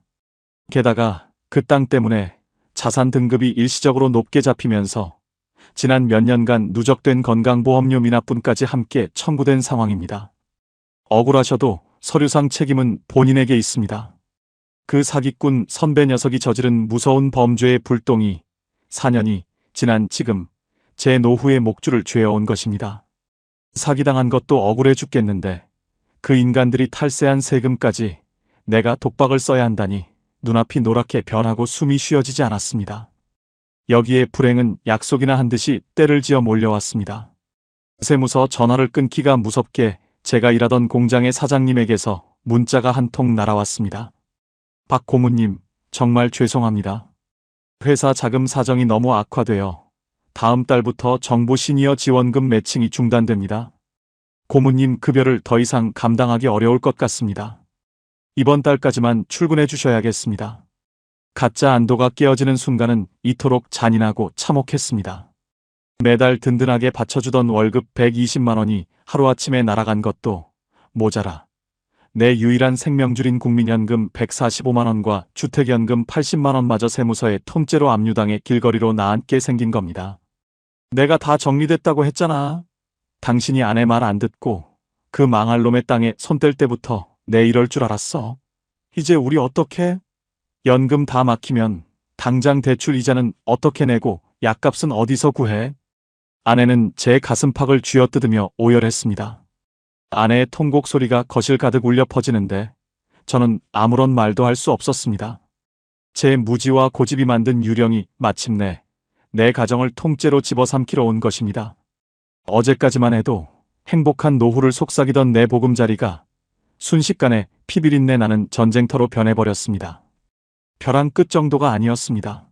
게다가 그 땅 때문에 자산 등급이 일시적으로 높게 잡히면서 지난 몇 년간 누적된 건강보험료 미납분까지 함께 청구된 상황입니다. 억울하셔도 서류상 책임은 본인에게 있습니다. 그 사기꾼 선배 녀석이 저지른 무서운 범죄의 불똥이 4년이 지난 지금 제 노후의 목줄을 죄어온 것입니다. 사기당한 것도 억울해 죽겠는데 그 인간들이 탈세한 세금까지 내가 독박을 써야 한다니 눈앞이 노랗게 변하고 숨이 쉬어지지 않았습니다. 여기에 불행은 약속이나 한 듯이 때를 지어 몰려왔습니다. 세무서 전화를 끊기가 무섭게 제가 일하던 공장의 사장님에게서 문자가 한 통 날아왔습니다. 박 고문님, 정말 죄송합니다. 회사 자금 사정이 너무 악화되어 다음 달부터 정부 시니어 지원금 매칭이 중단됩니다. 고문님 급여를 더 이상 감당하기 어려울 것 같습니다. 이번 달까지만 출근해 주셔야겠습니다. 가짜 안도가 깨어지는 순간은 이토록 잔인하고 참혹했습니다. 매달 든든하게 받쳐주던 월급 120만 원이 하루아침에 날아간 것도 모자라 내 유일한 생명줄인 국민연금 145만 원과 주택연금 80만 원마저 세무서에 통째로 압류당해 길거리로 나앉게 생긴 겁니다. 내가 다 정리됐다고 했잖아. 당신이 아내 말 안 듣고 그 망할 놈의 땅에 손 뗄 때부터 내 이럴 줄 알았어. 이제 우리 어떡해? 연금 다 막히면 당장 대출 이자는 어떻게 내고 약값은 어디서 구해? 아내는 제 가슴팍을 쥐어뜯으며 오열했습니다. 아내의 통곡 소리가 거실 가득 울려 퍼지는데 저는 아무런 말도 할 수 없었습니다. 제 무지와 고집이 만든 유령이 마침내 내 가정을 통째로 집어삼키러 온 것입니다. 어제까지만 해도 행복한 노후를 속삭이던 내 보금자리가 순식간에 피비린내 나는 전쟁터로 변해버렸습니다. 벼랑 끝 정도가 아니었습니다.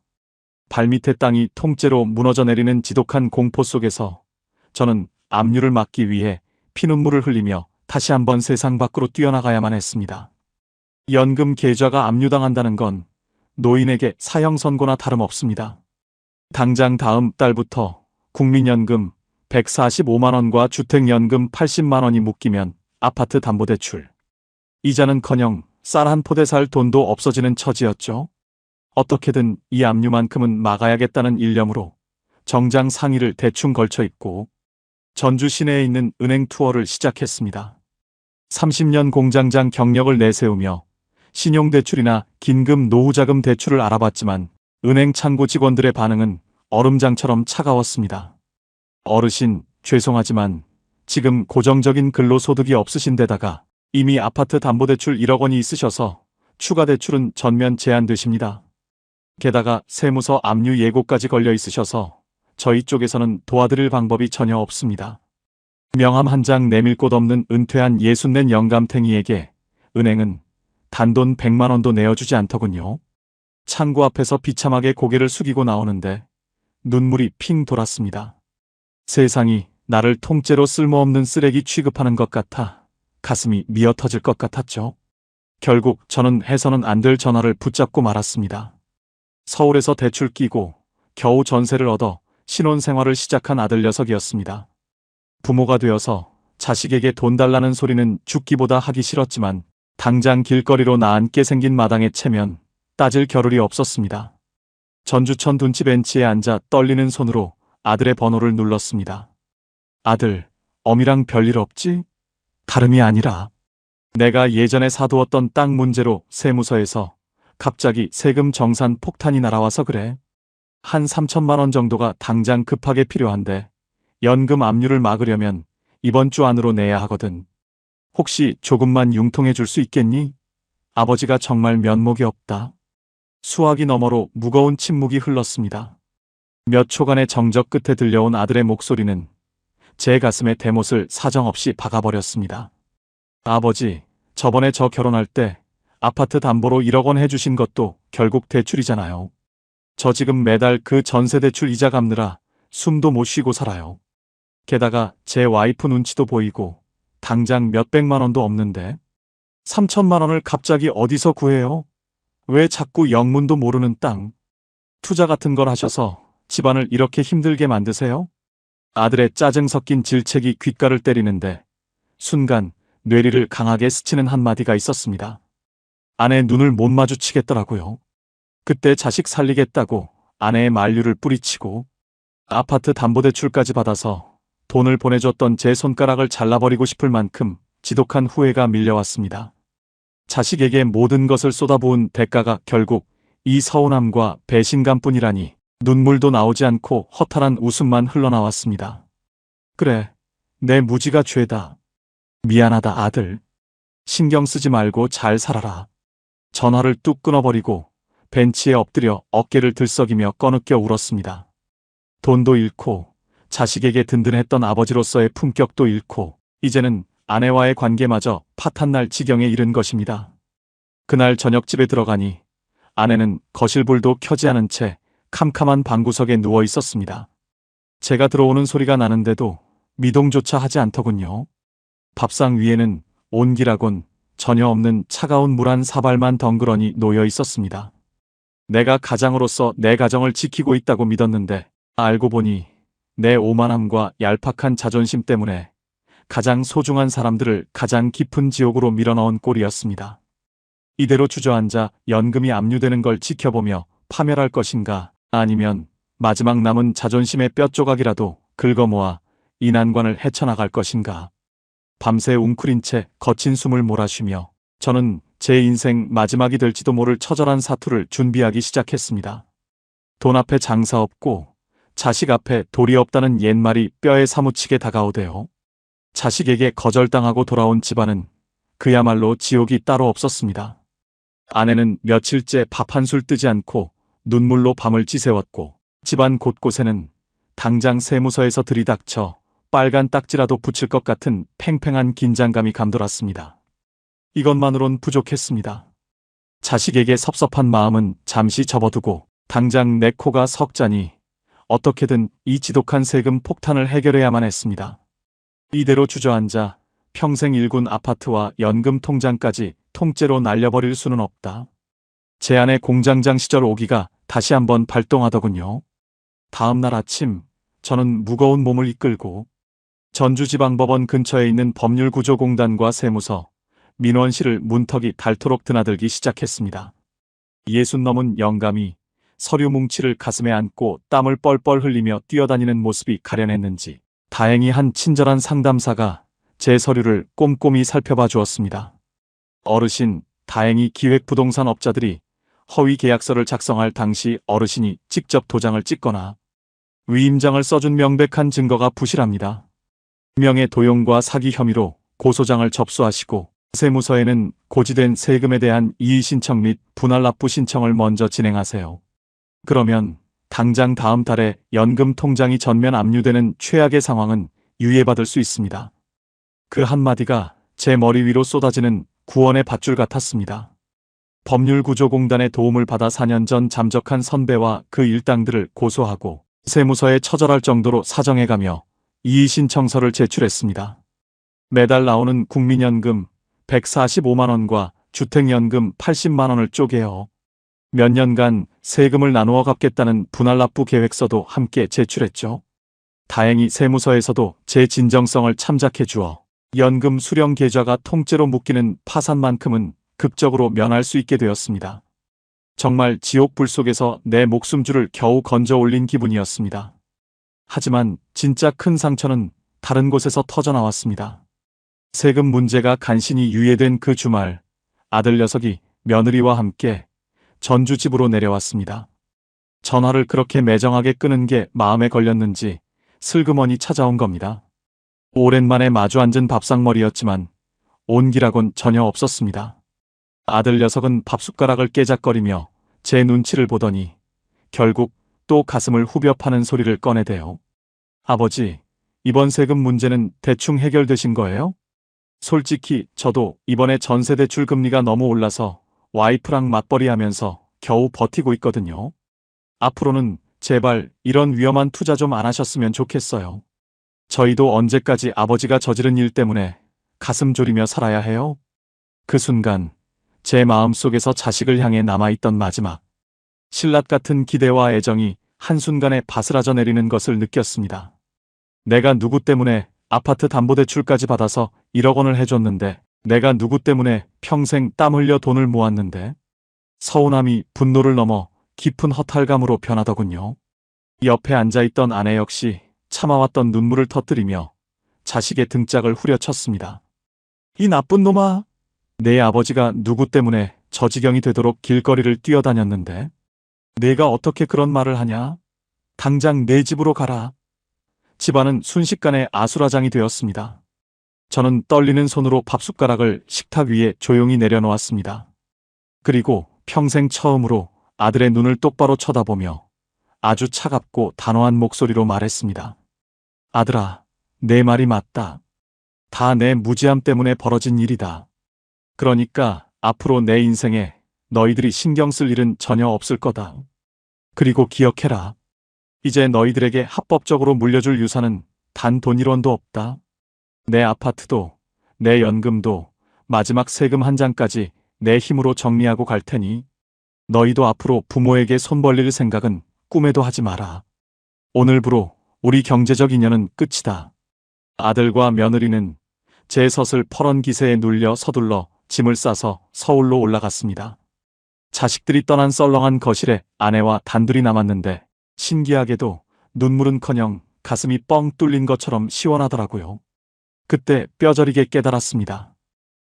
발밑의 땅이 통째로 무너져 내리는 지독한 공포 속에서 저는 압류를 막기 위해 피눈물을 흘리며 다시 한번 세상 밖으로 뛰어나가야만 했습니다. 연금 계좌가 압류당한다는 건 노인에게 사형 선고나 다름없습니다. 당장 다음 달부터 국민연금 145만 원과 주택연금 80만 원이 묶이면 아파트 담보대출. 이자는커녕 쌀 한 포대 살 돈도 없어지는 처지였죠. 어떻게든 이 압류만큼은 막아야겠다는 일념으로 정장 상의를 대충 걸쳐 입고 전주 시내에 있는 은행 투어를 시작했습니다. 30년 공장장 경력을 내세우며 신용대출이나 긴급 노후자금 대출을 알아봤지만 은행 창구 직원들의 반응은 얼음장처럼 차가웠습니다. 어르신, 죄송하지만 지금 고정적인 근로소득이 없으신 데다가 이미 아파트 담보대출 1억 원이 있으셔서 추가 대출은 전면 제한되십니다. 게다가 세무서 압류 예고까지 걸려 있으셔서 저희 쪽에서는 도와드릴 방법이 전혀 없습니다. 명함 한 장 내밀 곳 없는 은퇴한 64 영감탱이에게 은행은 단돈 100만 원도 내어주지 않더군요. 창구 앞에서 비참하게 고개를 숙이고 나오는데 눈물이 핑 돌았습니다. 세상이 나를 통째로 쓸모없는 쓰레기 취급하는 것 같아 가슴이 미어터질 것 같았죠. 결국 저는 해서는 안 될 전화를 붙잡고 말았습니다. 서울에서 대출 끼고 겨우 전세를 얻어 신혼생활을 시작한 아들 녀석이었습니다. 부모가 되어서 자식에게 돈 달라는 소리는 죽기보다 하기 싫었지만 당장 길거리로 나앉게 생긴 마당에 채면 따질 겨를이 없었습니다. 전주천 둔치 벤치에 앉아 떨리는 손으로 아들의 번호를 눌렀습니다. 아들, 어미랑 별일 없지? 다름이 아니라 내가 예전에 사두었던 땅 문제로 세무서에서 갑자기 세금 정산 폭탄이 날아와서 그래. 한 3천만 원 정도가 당장 급하게 필요한데 연금 압류를 막으려면 이번 주 안으로 내야 하거든. 혹시 조금만 융통해 줄 수 있겠니? 아버지가 정말 면목이 없다. 수화기 너머로 무거운 침묵이 흘렀습니다. 몇 초간의 정적 끝에 들려온 아들의 목소리는 제 가슴에 대못을 사정없이 박아버렸습니다. 아버지, 저번에 저 결혼할 때 아파트 담보로 1억 원 해주신 것도 결국 대출이잖아요. 저 지금 매달 그 전세 대출 이자 갚느라 숨도 못 쉬고 살아요. 게다가 제 와이프 눈치도 보이고 당장 몇백만 원도 없는데 3천만 원을 갑자기 어디서 구해요? 왜 자꾸 영문도 모르는 땅, 투자 같은 걸 하셔서 집안을 이렇게 힘들게 만드세요? 아들의 짜증 섞인 질책이 귓가를 때리는데 순간 뇌리를 강하게 스치는 한마디가 있었습니다. 아내 눈을 못 마주치겠더라고요. 그때 자식 살리겠다고 아내의 만류를 뿌리치고 아파트 담보대출까지 받아서 돈을 보내줬던 제 손가락을 잘라버리고 싶을 만큼 지독한 후회가 밀려왔습니다. 자식에게 모든 것을 쏟아부은 대가가 결국 이 서운함과 배신감뿐이라니 눈물도 나오지 않고 허탈한 웃음만 흘러나왔습니다. 그래, 내 무지가 죄다. 미안하다 아들. 신경 쓰지 말고 잘 살아라. 전화를 뚝 끊어버리고 벤치에 엎드려 어깨를 들썩이며 꺼느껴 울었습니다. 돈도 잃고 자식에게 든든했던 아버지로서의 품격도 잃고 이제는 아내와의 관계마저 파탄날 지경에 이른 것입니다. 그날 저녁 집에 들어가니 아내는 거실불도 켜지 않은 채 캄캄한 방구석에 누워 있었습니다. 제가 들어오는 소리가 나는데도 미동조차 하지 않더군요. 밥상 위에는 온기라곤 전혀 없는 차가운 물 한 사발만 덩그러니 놓여 있었습니다. 내가 가장으로서 내 가정을 지키고 있다고 믿었는데 알고 보니 내 오만함과 얄팍한 자존심 때문에 가장 소중한 사람들을 가장 깊은 지옥으로 밀어넣은 꼴이었습니다. 이대로 주저앉아 연금이 압류되는 걸 지켜보며 파멸할 것인가, 아니면 마지막 남은 자존심의 뼈조각이라도 긁어모아 이 난관을 헤쳐나갈 것인가. 밤새 웅크린 채 거친 숨을 몰아쉬며 저는 제 인생 마지막이 될지도 모를 처절한 사투를 준비하기 시작했습니다. 돈 앞에 장사 없고 자식 앞에 돌이 없다는 옛말이 뼈에 사무치게 다가오대요. 자식에게 거절당하고 돌아온 집안은 그야말로 지옥이 따로 없었습니다. 아내는 며칠째 밥 한술 뜨지 않고 눈물로 밤을 지새웠고 집안 곳곳에는 당장 세무서에서 들이닥쳐 빨간 딱지라도 붙일 것 같은 팽팽한 긴장감이 감돌았습니다. 이것만으론 부족했습니다. 자식에게 섭섭한 마음은 잠시 접어두고 당장 내 코가 석자니 어떻게든 이 지독한 세금 폭탄을 해결해야만 했습니다. 이대로 주저앉아 평생 일군 아파트와 연금 통장까지 통째로 날려버릴 수는 없다. 제 아내 공장장 시절 오기가 다시 한번 발동하더군요. 다음 날 아침 저는 무거운 몸을 이끌고 전주지방법원 근처에 있는 법률구조공단과 세무서, 민원실을 문턱이 닳도록 드나들기 시작했습니다. 60 넘은 영감이 서류 뭉치를 가슴에 안고 땀을 뻘뻘 흘리며 뛰어다니는 모습이 가련했는지 다행히 한 친절한 상담사가 제 서류를 꼼꼼히 살펴봐 주었습니다. 어르신, 다행히 기획부동산 업자들이 허위 계약서를 작성할 당시 어르신이 직접 도장을 찍거나 위임장을 써준 명백한 증거가 부실합니다. 명예 도용과 사기 혐의로 고소장을 접수하시고 세무서에는 고지된 세금에 대한 이의 신청 및 분할 납부 신청을 먼저 진행하세요. 그러면 당장 다음 달에 연금 통장이 전면 압류되는 최악의 상황은 유예받을 수 있습니다. 그 한마디가 제 머리 위로 쏟아지는 구원의 밧줄 같았습니다. 법률구조공단의 도움을 받아 4년 전 잠적한 선배와 그 일당들을 고소하고 세무서에 처절할 정도로 사정해가며 이의 신청서를 제출했습니다. 매달 나오는 국민연금 145만 원과 주택연금 80만 원을 쪼개어 몇 년간 세금을 나누어 갚겠다는 분할납부 계획서도 함께 제출했죠. 다행히 세무서에서도 제 진정성을 참작해 주어 연금 수령 계좌가 통째로 묶이는 파산만큼은 극적으로 면할 수 있게 되었습니다. 정말 지옥 불 속에서 내 목숨줄을 겨우 건져 올린 기분이었습니다. 하지만 진짜 큰 상처는 다른 곳에서 터져 나왔습니다. 세금 문제가 간신히 유예된 그 주말, 아들 녀석이 며느리와 함께 전주 집으로 내려왔습니다. 전화를 그렇게 매정하게 끄는 게 마음에 걸렸는지 슬그머니 찾아온 겁니다. 오랜만에 마주 앉은 밥상머리였지만 온기라곤 전혀 없었습니다. 아들 녀석은 밥숟가락을 깨작거리며 제 눈치를 보더니 결국 또 가슴을 후벼 파는 소리를 꺼내대요. 아버지, 이번 세금 문제는 대충 해결되신 거예요? 솔직히 저도 이번에 전세대출 금리가 너무 올라서 와이프랑 맞벌이하면서 겨우 버티고 있거든요. 앞으로는 제발 이런 위험한 투자 좀 안 하셨으면 좋겠어요. 저희도 언제까지 아버지가 저지른 일 때문에 가슴 졸이며 살아야 해요? 그 순간 제 마음속에서 자식을 향해 남아있던 마지막 신라 같은 기대와 애정이 한순간에 바스라져 내리는 것을 느꼈습니다. 내가 누구 때문에 아파트 담보대출까지 받아서 1억 원을 해줬는데, 내가 누구 때문에 평생 땀 흘려 돈을 모았는데, 서운함이 분노를 넘어 깊은 허탈감으로 변하더군요. 옆에 앉아있던 아내 역시 참아왔던 눈물을 터뜨리며 자식의 등짝을 후려쳤습니다. 이 나쁜 놈아! 내 아버지가 누구 때문에 저 지경이 되도록 길거리를 뛰어다녔는데 내가 어떻게 그런 말을 하냐? 당장 내 집으로 가라. 집안은 순식간에 아수라장이 되었습니다. 저는 떨리는 손으로 밥숟가락을 식탁 위에 조용히 내려놓았습니다. 그리고 평생 처음으로 아들의 눈을 똑바로 쳐다보며 아주 차갑고 단호한 목소리로 말했습니다. 아들아, 내 말이 맞다. 다 내 무지함 때문에 벌어진 일이다. 그러니까 앞으로 내 인생에 너희들이 신경 쓸 일은 전혀 없을 거다. 그리고 기억해라. 이제 너희들에게 합법적으로 물려줄 유산은 단 돈 1원도 없다. 내 아파트도, 내 연금도, 마지막 세금 한 장까지 내 힘으로 정리하고 갈 테니 너희도 앞으로 부모에게 손 벌릴 생각은 꿈에도 하지 마라. 오늘부로 우리 경제적 인연은 끝이다. 아들과 며느리는 제 섯을 퍼런 기세에 눌려 서둘러 짐을 싸서 서울로 올라갔습니다. 자식들이 떠난 썰렁한 거실에 아내와 단둘이 남았는데 신기하게도 눈물은커녕 가슴이 뻥 뚫린 것처럼 시원하더라고요. 그때 뼈저리게 깨달았습니다.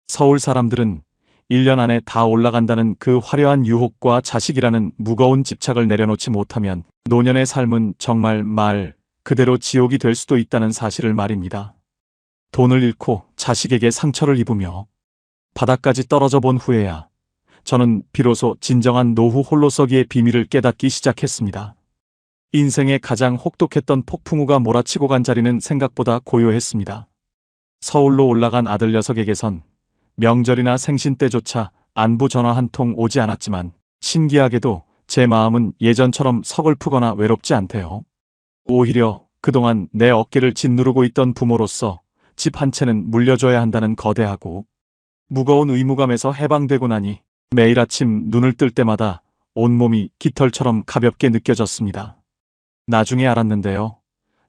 서울 사람들은 1년 안에 다 올라간다는 그 화려한 유혹과 자식이라는 무거운 집착을 내려놓지 못하면 노년의 삶은 정말 말 그대로 지옥이 될 수도 있다는 사실을 말입니다. 돈을 잃고 자식에게 상처를 입으며 바닥까지 떨어져 본 후에야 저는 비로소 진정한 노후 홀로서기의 비밀을 깨닫기 시작했습니다. 인생의 가장 혹독했던 폭풍우가 몰아치고 간 자리는 생각보다 고요했습니다. 서울로 올라간 아들 녀석에게선 명절이나 생신 때조차 안부 전화 한 통 오지 않았지만 신기하게도 제 마음은 예전처럼 서글프거나 외롭지 않대요. 오히려 그동안 내 어깨를 짓누르고 있던 부모로서 집 한 채는 물려줘야 한다는 거대하고 무거운 의무감에서 해방되고 나니 매일 아침 눈을 뜰 때마다 온몸이 깃털처럼 가볍게 느껴졌습니다. 나중에 알았는데요.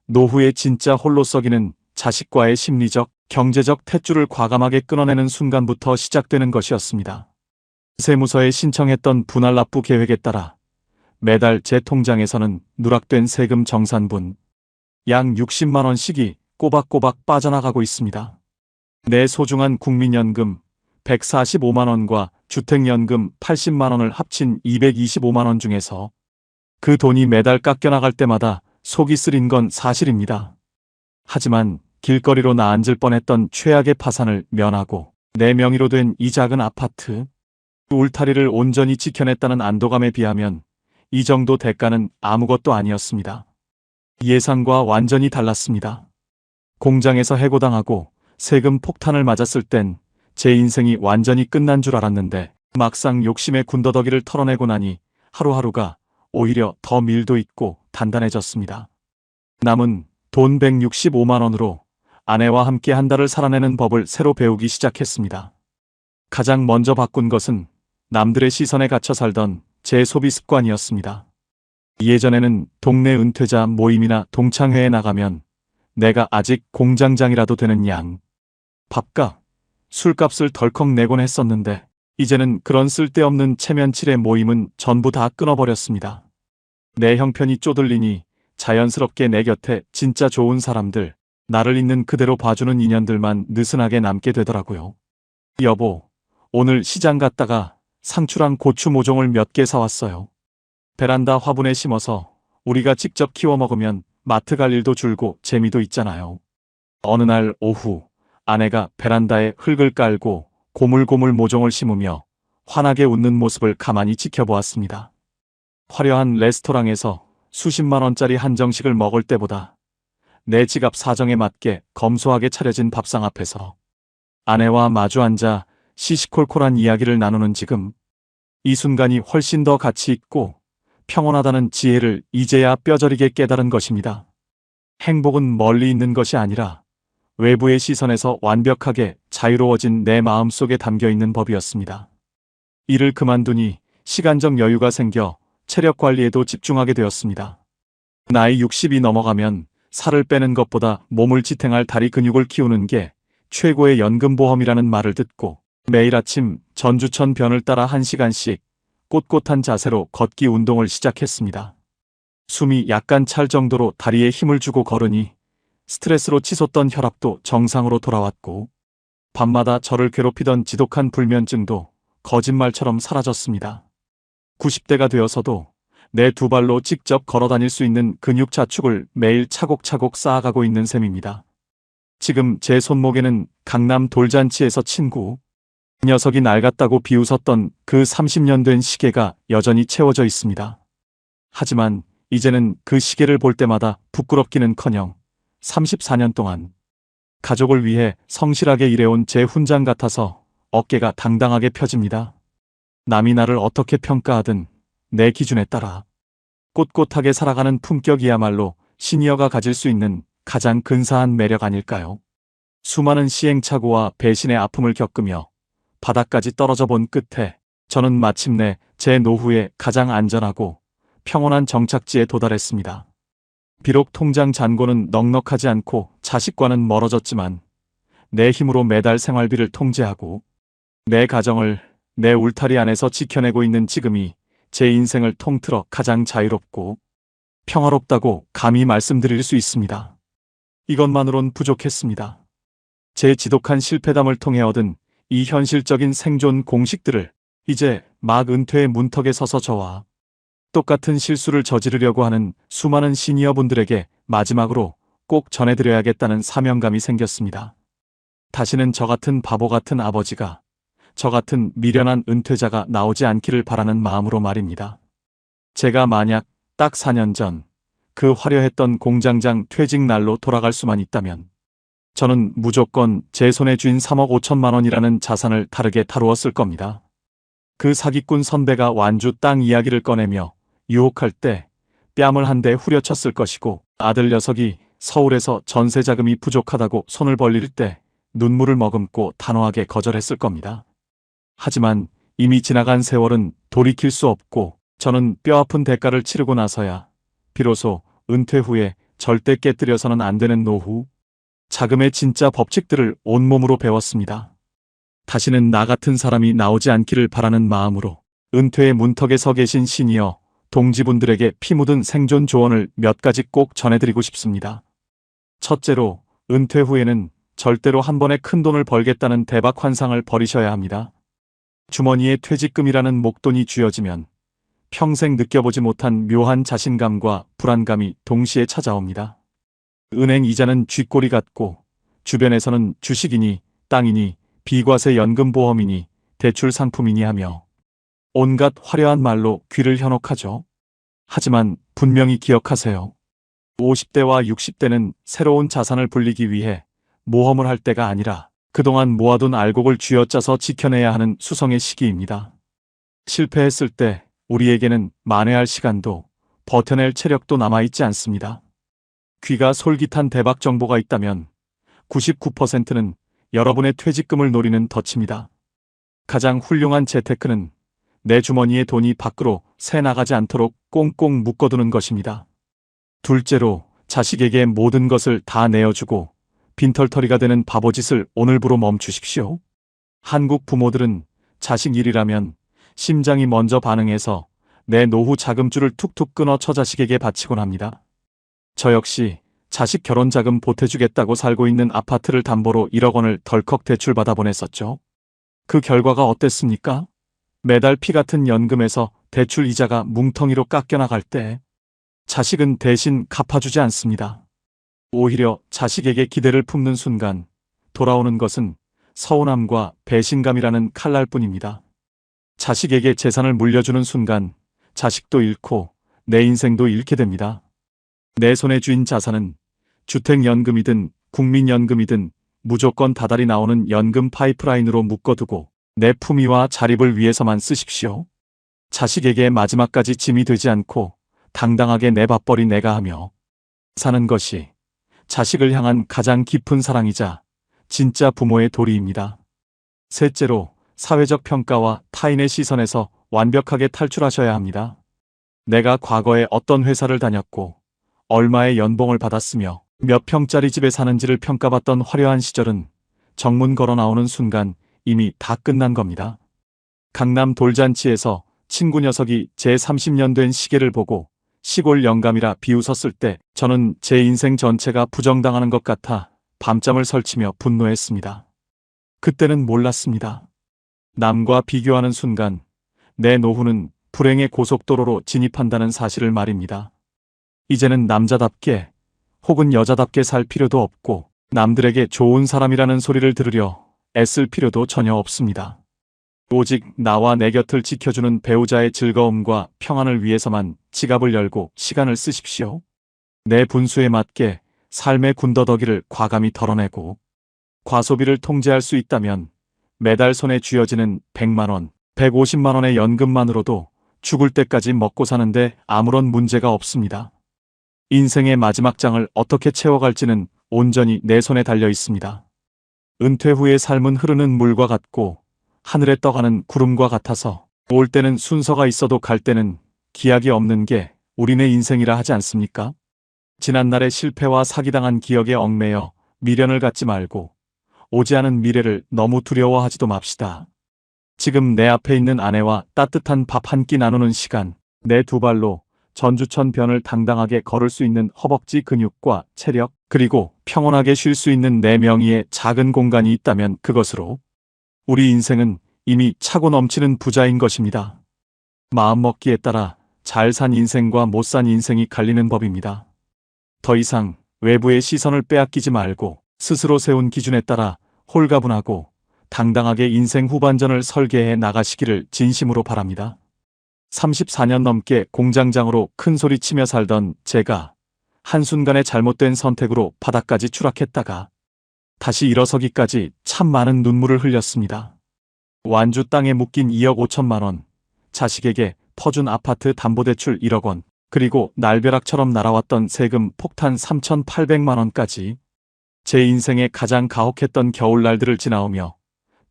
노후에 진짜 홀로 썩이는 자식과의 심리적, 경제적 탯줄을 과감하게 끊어내는 순간부터 시작되는 것이었습니다. 세무서에 신청했던 분할 납부 계획에 따라 매달 제 통장에서는 누락된 세금 정산분 약 60만 원씩이 꼬박꼬박 빠져나가고 있습니다. 내 소중한 국민연금 145만 원과 주택연금 80만 원을 합친 225만 원 중에서 그 돈이 매달 깎여나갈 때마다 속이 쓰린 건 사실입니다. 하지만 길거리로 나앉을 뻔했던 최악의 파산을 면하고 내 명의로 된 이 작은 아파트, 울타리를 온전히 지켜냈다는 안도감에 비하면 이 정도 대가는 아무것도 아니었습니다. 예상과 완전히 달랐습니다. 공장에서 해고당하고 세금 폭탄을 맞았을 땐 제 인생이 완전히 끝난 줄 알았는데 막상 욕심의 군더더기를 털어내고 나니 하루하루가 오히려 더 밀도 있고 단단해졌습니다. 남은 돈 165만 원으로 아내와 함께 한 달을 살아내는 법을 새로 배우기 시작했습니다. 가장 먼저 바꾼 것은 남들의 시선에 갇혀 살던 제 소비 습관이었습니다. 예전에는 동네 은퇴자 모임이나 동창회에 나가면 내가 아직 공장장이라도 되는 양 밥값, 술값을 덜컥 내곤 했었는데 이제는 그런 쓸데없는 체면칠의 모임은 전부 다 끊어버렸습니다. 내 형편이 쪼들리니 자연스럽게 내 곁에 진짜 좋은 사람들, 나를 있는 그대로 봐주는 인연들만 느슨하게 남게 되더라고요. 여보, 오늘 시장 갔다가 상추랑 고추 모종을 몇 개 사왔어요. 베란다 화분에 심어서 우리가 직접 키워 먹으면 마트 갈 일도 줄고 재미도 있잖아요. 어느 날 오후 아내가 베란다에 흙을 깔고 고물고물 모종을 심으며 환하게 웃는 모습을 가만히 지켜보았습니다. 화려한 레스토랑에서 수십만 원짜리 한정식을 먹을 때보다 내 지갑 사정에 맞게 검소하게 차려진 밥상 앞에서 아내와 마주 앉아 시시콜콜한 이야기를 나누는 지금, 이 순간이 훨씬 더 가치 있고 평온하다는 지혜를 이제야 뼈저리게 깨달은 것입니다. 행복은 멀리 있는 것이 아니라 외부의 시선에서 완벽하게 자유로워진 내 마음속에 담겨있는 법이었습니다. 일을 그만두니 시간적 여유가 생겨 체력 관리에도 집중하게 되었습니다. 나이 60이 넘어가면 살을 빼는 것보다 몸을 지탱할 다리 근육을 키우는 게 최고의 연금보험이라는 말을 듣고 매일 아침 전주천 변을 따라 1시간씩 꼿꼿한 자세로 걷기 운동을 시작했습니다. 숨이 약간 찰 정도로 다리에 힘을 주고 걸으니 스트레스로 치솟던 혈압도 정상으로 돌아왔고 밤마다 저를 괴롭히던 지독한 불면증도 거짓말처럼 사라졌습니다. 90대가 되어서도 내 두 발로 직접 걸어 다닐 수 있는 근육 자축을 매일 차곡차곡 쌓아가고 있는 셈입니다. 지금 제 손목에는 강남 돌잔치에서 친구 녀석이 낡았다고 비웃었던 그 30년 된 시계가 여전히 채워져 있습니다. 하지만 이제는 그 시계를 볼 때마다 부끄럽기는커녕 34년 동안 가족을 위해 성실하게 일해온 제 훈장 같아서 어깨가 당당하게 펴집니다. 남이 나를 어떻게 평가하든 내 기준에 따라 꼿꼿하게 살아가는 품격이야말로 시니어가 가질 수 있는 가장 근사한 매력 아닐까요? 수많은 시행착오와 배신의 아픔을 겪으며 바닥까지 떨어져 본 끝에 저는 마침내 제 노후에 가장 안전하고 평온한 정착지에 도달했습니다. 비록 통장 잔고는 넉넉하지 않고 자식과는 멀어졌지만 내 힘으로 매달 생활비를 통제하고 내 가정을 내 울타리 안에서 지켜내고 있는 지금이 제 인생을 통틀어 가장 자유롭고 평화롭다고 감히 말씀드릴 수 있습니다. 이것만으론 부족했습니다. 제 지독한 실패담을 통해 얻은 이 현실적인 생존 공식들을 이제 막 은퇴의 문턱에 서서 저와 똑같은 실수를 저지르려고 하는 수많은 시니어분들에게 마지막으로 꼭 전해드려야겠다는 사명감이 생겼습니다. 다시는 저 같은 바보 같은 아버지가, 저 같은 미련한 은퇴자가 나오지 않기를 바라는 마음으로 말입니다. 제가 만약 딱 4년 전 그 화려했던 공장장 퇴직 날로 돌아갈 수만 있다면 저는 무조건 제 손에 쥔 3억 5천만 원이라는 자산을 다르게 다루었을 겁니다. 그 사기꾼 선배가 완주 땅 이야기를 꺼내며 유혹할 때 뺨을 한 대 후려쳤을 것이고, 아들 녀석이 서울에서 전세 자금이 부족하다고 손을 벌릴 때 눈물을 머금고 단호하게 거절했을 겁니다. 하지만 이미 지나간 세월은 돌이킬 수 없고 저는 뼈아픈 대가를 치르고 나서야 비로소 은퇴 후에 절대 깨뜨려서는 안 되는 노후. 자금의 진짜 법칙들을 온몸으로 배웠습니다. 다시는 나 같은 사람이 나오지 않기를 바라는 마음으로 은퇴의 문턱에 서 계신 시니어 동지분들에게 피 묻은 생존 조언을 몇 가지 꼭 전해드리고 싶습니다. 첫째로, 은퇴 후에는 절대로 한 번에 큰 돈을 벌겠다는 대박 환상을 버리셔야 합니다. 주머니에 퇴직금이라는 목돈이 쥐어지면 평생 느껴보지 못한 묘한 자신감과 불안감이 동시에 찾아옵니다. 은행 이자는 쥐꼬리 같고 주변에서는 주식이니 땅이니 비과세 연금보험이니 대출 상품이니 하며 온갖 화려한 말로 귀를 현혹하죠. 하지만 분명히 기억하세요. 50대와 60대는 새로운 자산을 불리기 위해 모험을 할 때가 아니라 그동안 모아둔 알곡을 쥐어짜서 지켜내야 하는 수성의 시기입니다. 실패했을 때 우리에게는 만회할 시간도 버텨낼 체력도 남아있지 않습니다. 귀가 솔깃한 대박 정보가 있다면 99%는 여러분의 퇴직금을 노리는 덫입니다. 가장 훌륭한 재테크는 내 주머니의 돈이 밖으로 새 나가지 않도록 꽁꽁 묶어두는 것입니다. 둘째로, 자식에게 모든 것을 다 내어주고 빈털터리가 되는 바보짓을 오늘부로 멈추십시오. 한국 부모들은 자식 일이라면 심장이 먼저 반응해서 내 노후 자금줄을 툭툭 끊어 처자식에게 바치곤 합니다. 저 역시 자식 결혼 자금 보태주겠다고 살고 있는 아파트를 담보로 1억 원을 덜컥 대출받아 보냈었죠. 그 결과가 어땠습니까? 매달 피 같은 연금에서 대출 이자가 뭉텅이로 깎여나갈 때 자식은 대신 갚아주지 않습니다. 오히려 자식에게 기대를 품는 순간 돌아오는 것은 서운함과 배신감이라는 칼날뿐입니다. 자식에게 재산을 물려주는 순간 자식도 잃고 내 인생도 잃게 됩니다. 내 손에 쥔 자산은 주택연금이든 국민연금이든 무조건 다달이 나오는 연금 파이프라인으로 묶어두고 내 품위와 자립을 위해서만 쓰십시오. 자식에게 마지막까지 짐이 되지 않고 당당하게 내 밥벌이 내가 하며 사는 것이 자식을 향한 가장 깊은 사랑이자 진짜 부모의 도리입니다. 셋째로, 사회적 평가와 타인의 시선에서 완벽하게 탈출하셔야 합니다. 내가 과거에 어떤 회사를 다녔고 얼마의 연봉을 받았으며 몇 평짜리 집에 사는지를 평가받던 화려한 시절은 정문 걸어 나오는 순간 이미 다 끝난 겁니다. 강남 돌잔치에서 친구 녀석이 제 30년 된 시계를 보고 시골 영감이라 비웃었을 때 저는 제 인생 전체가 부정당하는 것 같아 밤잠을 설치며 분노했습니다. 그때는 몰랐습니다. 남과 비교하는 순간 내 노후는 불행의 고속도로로 진입한다는 사실을 말입니다. 이제는 남자답게 혹은 여자답게 살 필요도 없고 남들에게 좋은 사람이라는 소리를 들으려 애쓸 필요도 전혀 없습니다. 오직 나와 내 곁을 지켜주는 배우자의 즐거움과 평안을 위해서만 지갑을 열고 시간을 쓰십시오. 내 분수에 맞게 삶의 군더더기를 과감히 덜어내고 과소비를 통제할 수 있다면 매달 손에 쥐어지는 100만 원, 150만 원의 연금만으로도 죽을 때까지 먹고 사는데 아무런 문제가 없습니다. 인생의 마지막 장을 어떻게 채워갈지는 온전히 내 손에 달려 있습니다. 은퇴 후의 삶은 흐르는 물과 같고 하늘에 떠가는 구름과 같아서 올 때는 순서가 있어도 갈 때는 기약이 없는 게 우리네 인생이라 하지 않습니까? 지난날의 실패와 사기당한 기억에 얽매여 미련을 갖지 말고 오지 않은 미래를 너무 두려워하지도 맙시다. 지금 내 앞에 있는 아내와 따뜻한 밥 한 끼 나누는 시간, 내 두 발로 전주천 변을 당당하게 걸을 수 있는 허벅지 근육과 체력, 그리고 평온하게 쉴 수 있는 내 명의의 작은 공간이 있다면 그것으로 우리 인생은 이미 차고 넘치는 부자인 것입니다. 마음먹기에 따라 잘 산 인생과 못 산 인생이 갈리는 법입니다. 더 이상 외부의 시선을 빼앗기지 말고 스스로 세운 기준에 따라 홀가분하고 당당하게 인생 후반전을 설계해 나가시기를 진심으로 바랍니다. 34년 넘게 공장장으로 큰소리치며 살던 제가 한순간의 잘못된 선택으로 바닥까지 추락했다가 다시 일어서기까지 참 많은 눈물을 흘렸습니다. 완주 땅에 묶인 2억 5천만 원, 자식에게 퍼준 아파트 담보대출 1억 원, 그리고 날벼락처럼 날아왔던 세금 폭탄 3,800만 원까지 제 인생의 가장 가혹했던 겨울날들을 지나오며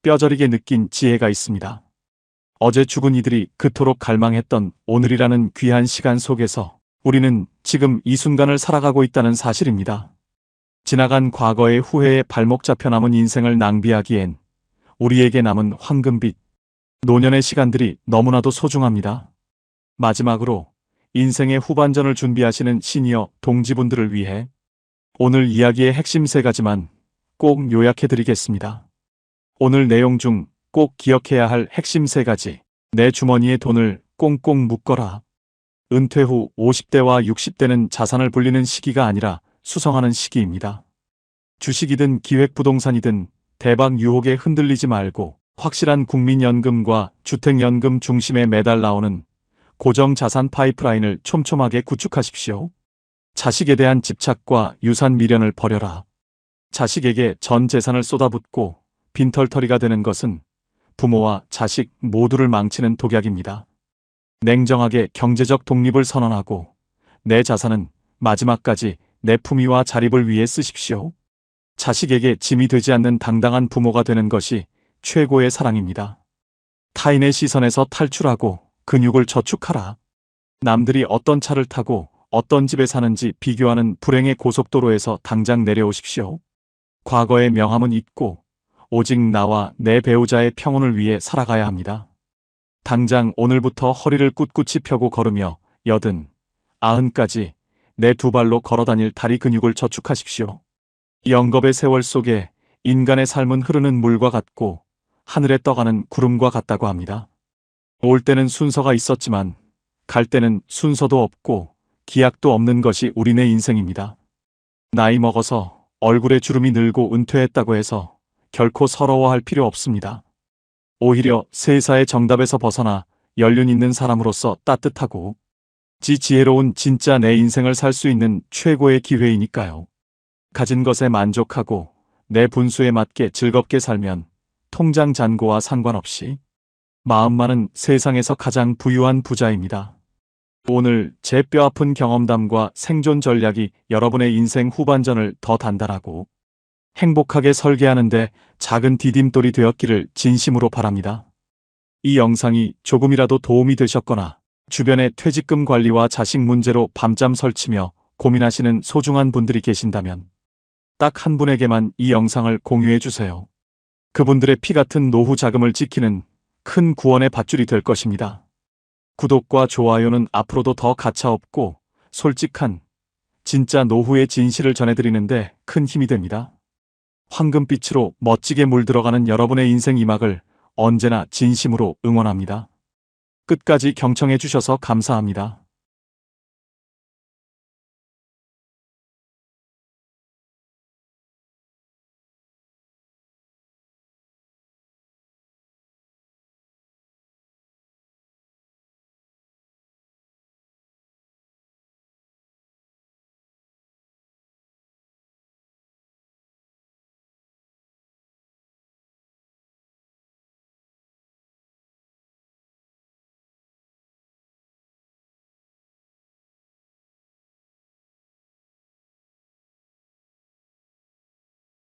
뼈저리게 느낀 지혜가 있습니다. 어제 죽은 이들이 그토록 갈망했던 오늘이라는 귀한 시간 속에서 우리는 지금 이 순간을 살아가고 있다는 사실입니다. 지나간 과거의 후회에 발목 잡혀 남은 인생을 낭비하기엔 우리에게 남은 황금빛, 노년의 시간들이 너무나도 소중합니다. 마지막으로 인생의 후반전을 준비하시는 시니어 동지분들을 위해 오늘 이야기의 핵심 3가지만 꼭 요약해드리겠습니다. 오늘 내용 중 꼭 기억해야 할 핵심 3가지. 내 주머니에 돈을 꽁꽁 묶어라. 은퇴 후 50대와 60대는 자산을 불리는 시기가 아니라 수성하는 시기입니다. 주식이든 기획부동산이든 대박 유혹에 흔들리지 말고 확실한 국민연금과 주택연금 중심에 매달 나오는 고정자산 파이프라인을 촘촘하게 구축하십시오. 자식에 대한 집착과 유산 미련을 버려라. 자식에게 전 재산을 쏟아붓고 빈털터리가 되는 것은 부모와 자식 모두를 망치는 독약입니다. 냉정하게 경제적 독립을 선언하고 내 자산은 마지막까지 내 품위와 자립을 위해 쓰십시오. 자식에게 짐이 되지 않는 당당한 부모가 되는 것이 최고의 사랑입니다. 타인의 시선에서 탈출하고 근육을 저축하라. 남들이 어떤 차를 타고 어떤 집에 사는지 비교하는 불행의 고속도로에서 당장 내려오십시오. 과거의 명함은 잊고 오직 나와 내 배우자의 평온을 위해 살아가야 합니다. 당장 오늘부터 허리를 꿋꿋이 펴고 걸으며 80, 90까지 내 2발로 걸어다닐 다리 근육을 저축하십시오. 영겁의 세월 속에 인간의 삶은 흐르는 물과 같고 하늘에 떠가는 구름과 같다고 합니다. 올 때는 순서가 있었지만 갈 때는 순서도 없고 기약도 없는 것이 우리네 인생입니다. 나이 먹어서 얼굴에 주름이 늘고 은퇴했다고 해서 결코 서러워할 필요 없습니다. 오히려 세사의 정답에서 벗어나 연륜 있는 사람으로서 따뜻하고 지혜로운 진짜 내 인생을 살 수 있는 최고의 기회이니까요. 가진 것에 만족하고 내 분수에 맞게 즐겁게 살면 통장 잔고와 상관없이 마음만은 세상에서 가장 부유한 부자입니다. 오늘 제 뼈아픈 경험담과 생존 전략이 여러분의 인생 후반전을 더 단단하고 행복하게 설계하는데 작은 디딤돌이 되었기를 진심으로 바랍니다. 이 영상이 조금이라도 도움이 되셨거나 주변의 퇴직금 관리와 자식 문제로 밤잠 설치며 고민하시는 소중한 분들이 계신다면 딱 한 분에게만 이 영상을 공유해 주세요. 그분들의 피 같은 노후 자금을 지키는 큰 구원의 밧줄이 될 것입니다. 구독과 좋아요는 앞으로도 더 가차없고 솔직한 진짜 노후의 진실을 전해드리는데 큰 힘이 됩니다. 황금빛으로 멋지게 물들어가는 여러분의 인생 이막을 언제나 진심으로 응원합니다. 끝까지 경청해 주셔서 감사합니다.